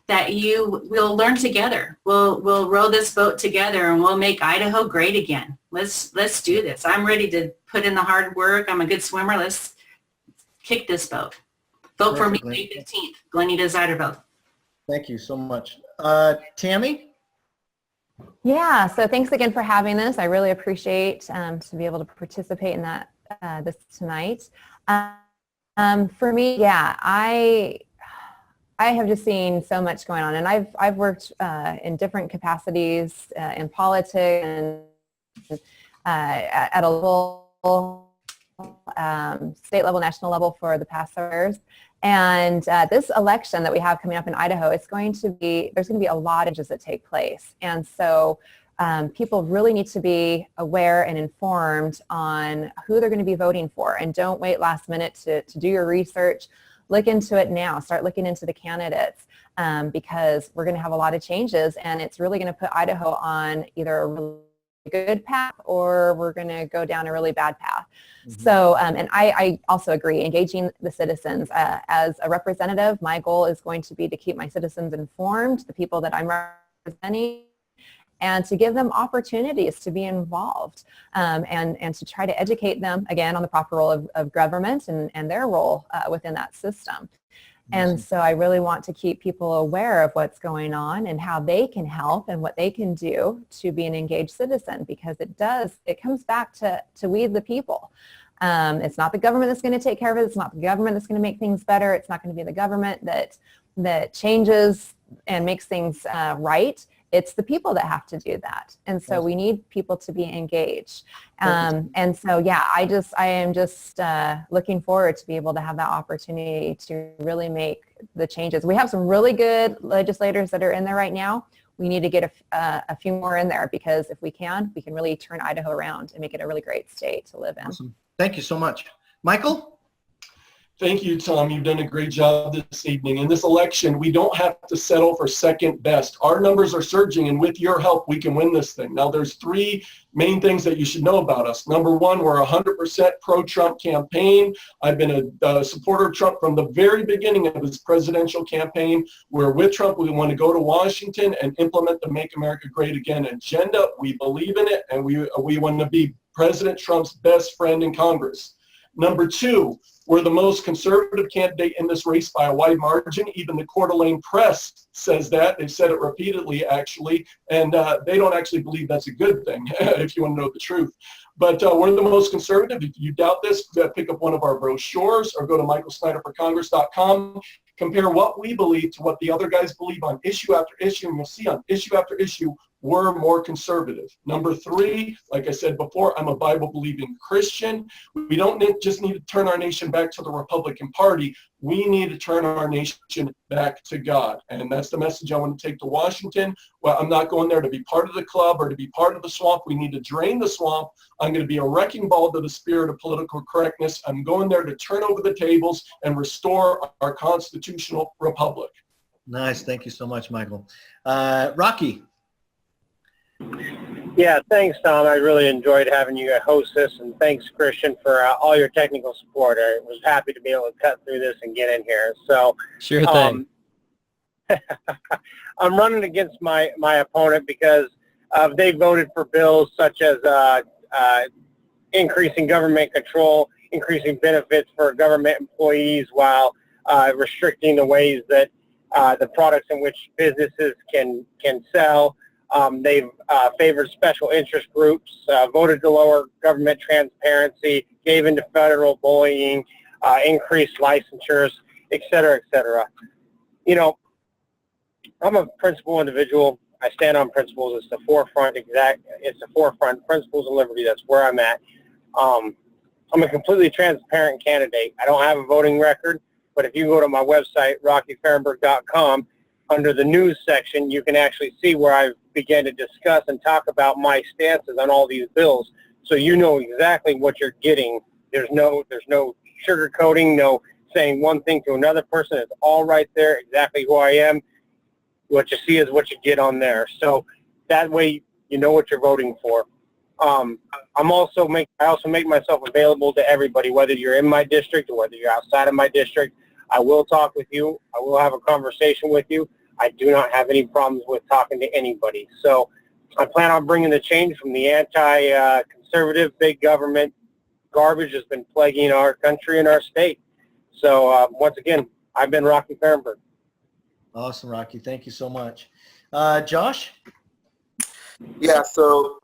that we'll learn together. We'll row this boat together, and we'll make Idaho great again. Let's do this. I'm ready to put in the hard work. I'm a good swimmer. Let's kick this boat. Vote for me May 15th, Glenneda Zuiderveld. Thank you so much. Tammy? Yeah, so thanks again for having this. I really appreciate to be able to participate in that this tonight. For me, yeah, I have just seen so much going on, and I've worked in different capacities in politics and at a level, state level, national level for the past several years. And this election that we have coming up in Idaho, there's going to be a lot of changes that take place. And so people really need to be aware and informed on who they're going to be voting for, and don't wait last minute to do your research. Look into it now. Start looking into the candidates because we're going to have a lot of changes, and it's really going to put Idaho on either a really good path or we're going to go down a really bad path. Mm-hmm. So, and I also agree, engaging the citizens. As a representative, my goal is going to be to keep my citizens informed, the people that I'm representing, and to give them opportunities to be involved and to try to educate them, again, on the proper role of government and their role within that system. And so I really want to keep people aware of what's going on and how they can help and what they can do to be an engaged citizen, because it comes back to we the people. It's not the government that's going to take care of it. It's not the government that's going to make things better. It's not going to be the government that changes and makes things right. It's the people that have to do that. And so we need people to be engaged. And so, yeah, I am just looking forward to be able to have that opportunity to really make the changes. We have some really good legislators that are in there right now. We need to get a few more in there, because if we can really turn Idaho around and make it a really great state to live in. Awesome. Thank you so much. Michael? Thank you, Tom. You've done a great job this evening. In this election, we don't have to settle for second best. Our numbers are surging, and with your help, we can win this thing. Now, there's three main things that you should know about us. Number one, we're 100% pro-Trump campaign. I've been a supporter of Trump from the very beginning of his presidential campaign. We're with Trump. We want to go to Washington and implement the Make America Great Again agenda. We believe in it, and we want to be President Trump's best friend in Congress. Number two, we're the most conservative candidate in this race by a wide margin. Even the Coeur d'Alene press says that. They've said it repeatedly, actually, and they don't actually believe that's a good thing, if you want to know the truth. But we're the most conservative. If you doubt this, pick up one of our brochures or go to michaelsnyderforcongress.com. Compare what we believe to what the other guys believe on issue after issue, and you'll see on issue after issue, we're more conservative. Number three, like I said before, I'm a Bible-believing Christian. We don't just need to turn our nation back to the Republican Party. We need to turn our nation back to God. And that's the message I want to take to Washington. Well, I'm not going there to be part of the club or to be part of the swamp. We need to drain the swamp. I'm going to be a wrecking ball to the spirit of political correctness. I'm going there to turn over the tables and restore our constitutional republic. Nice. Thank you so much, Michael. Rocky. Yeah, thanks, Tom. I really enjoyed having you host this, and thanks, Christian, for all your technical support. I was happy to be able to cut through this and get in here. So, sure thing. I'm running against my opponent because they voted for bills such as increasing government control, increasing benefits for government employees, while restricting the ways that the products in which businesses can sell. They've favored special interest groups, voted to lower government transparency, gave into federal bullying, increased licensures, et cetera, et cetera. You know, I'm a principled individual. I stand on principles. It's the forefront. It's the forefront. Principles and liberty. That's where I'm at. I'm a completely transparent candidate. I don't have a voting record, but if you go to my website, rockyferrenburg.com, under the news section, you can actually see where I began to discuss and talk about my stances on all these bills. So you know exactly what you're getting. There's no sugarcoating, no saying one thing to another person. It's all right there, exactly who I am. What you see is what you get on there. So that way you know what you're voting for. I also make myself available to everybody, whether you're in my district or whether you're outside of my district. I will talk with you. I will have a conversation with you. I do not have any problems with talking to anybody. So I plan on bringing the change from the anti-conservative big government garbage that's been plaguing our country and our state. So once again, I've been Rocky Ferrenburg. Awesome, Rocky. Thank you so much. Josh? Yeah, so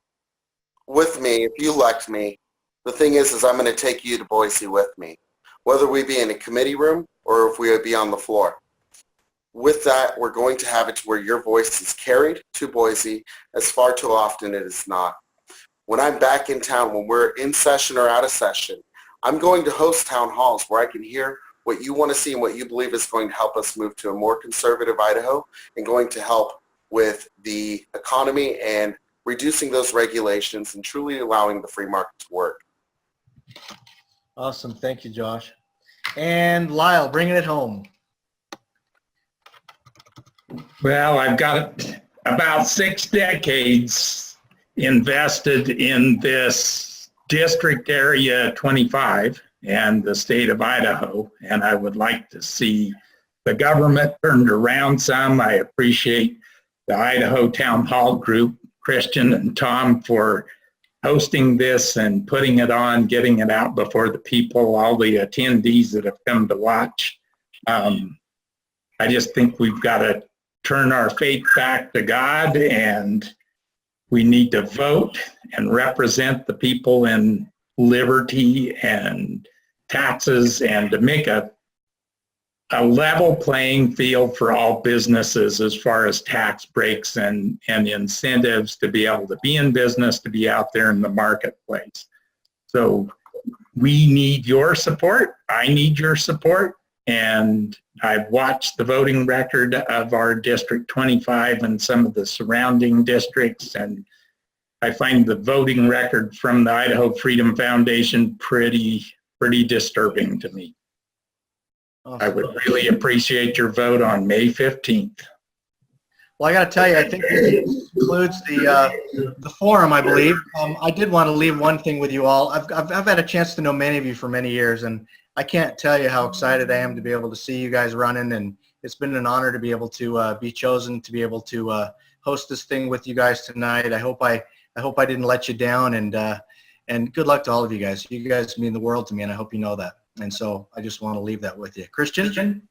with me, if you elect me, the thing is I'm going to take you to Boise with me, whether we be in a committee room or if we would be on the floor. With that, we're going to have it to where your voice is carried to Boise, as far too often it is not. When I'm back in town, when we're in session or out of session, I'm going to host town halls where I can hear what you want to see and what you believe is going to help us move to a more conservative Idaho and going to help with the economy and reducing those regulations and truly allowing the free market to work. Awesome. Thank you, Josh. And Lyle, bringing it home. Well, I've got about 6 decades invested in this district area 25 and the state of Idaho, and I would like to see the government turned around some. I appreciate the Idaho Town Hall group, Christian and Tom, for hosting this and putting it on, getting it out before the people, all the attendees that have come to watch. I just think we've got to turn our faith back to God, and we need to vote and represent the people in liberty and taxes and to make a level playing field for all businesses as far as tax breaks and incentives to be able to be in business, to be out there in the marketplace. So we need your support. I need your support. And I've watched the voting record of our District 25 and some of the surrounding districts, and I find the voting record from the Idaho Freedom Foundation pretty disturbing to me. Awesome. I would really appreciate your vote on May 15th. Well, I got to tell you, I think this concludes the forum, I believe. I did want to leave one thing with you all. I've had a chance to know many of you for many years, and I can't tell you how excited I am to be able to see you guys running, and it's been an honor to be able to be chosen to be able to host this thing with you guys tonight. I hope I didn't let you down, and good luck to all of you guys. You guys mean the world to me, and I hope you know that. And so I just want to leave that with you. Christian?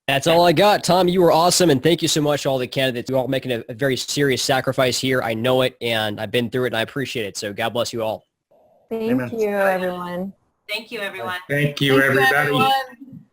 That's all I got. Tom, you were awesome, and thank you so much to all the candidates. You're all making a very serious sacrifice here. I know it, and I've been through it, and I appreciate it. So God bless you all. Thank Amen. you, everyone. Thank you, everyone. Thank you, everybody. Everyone.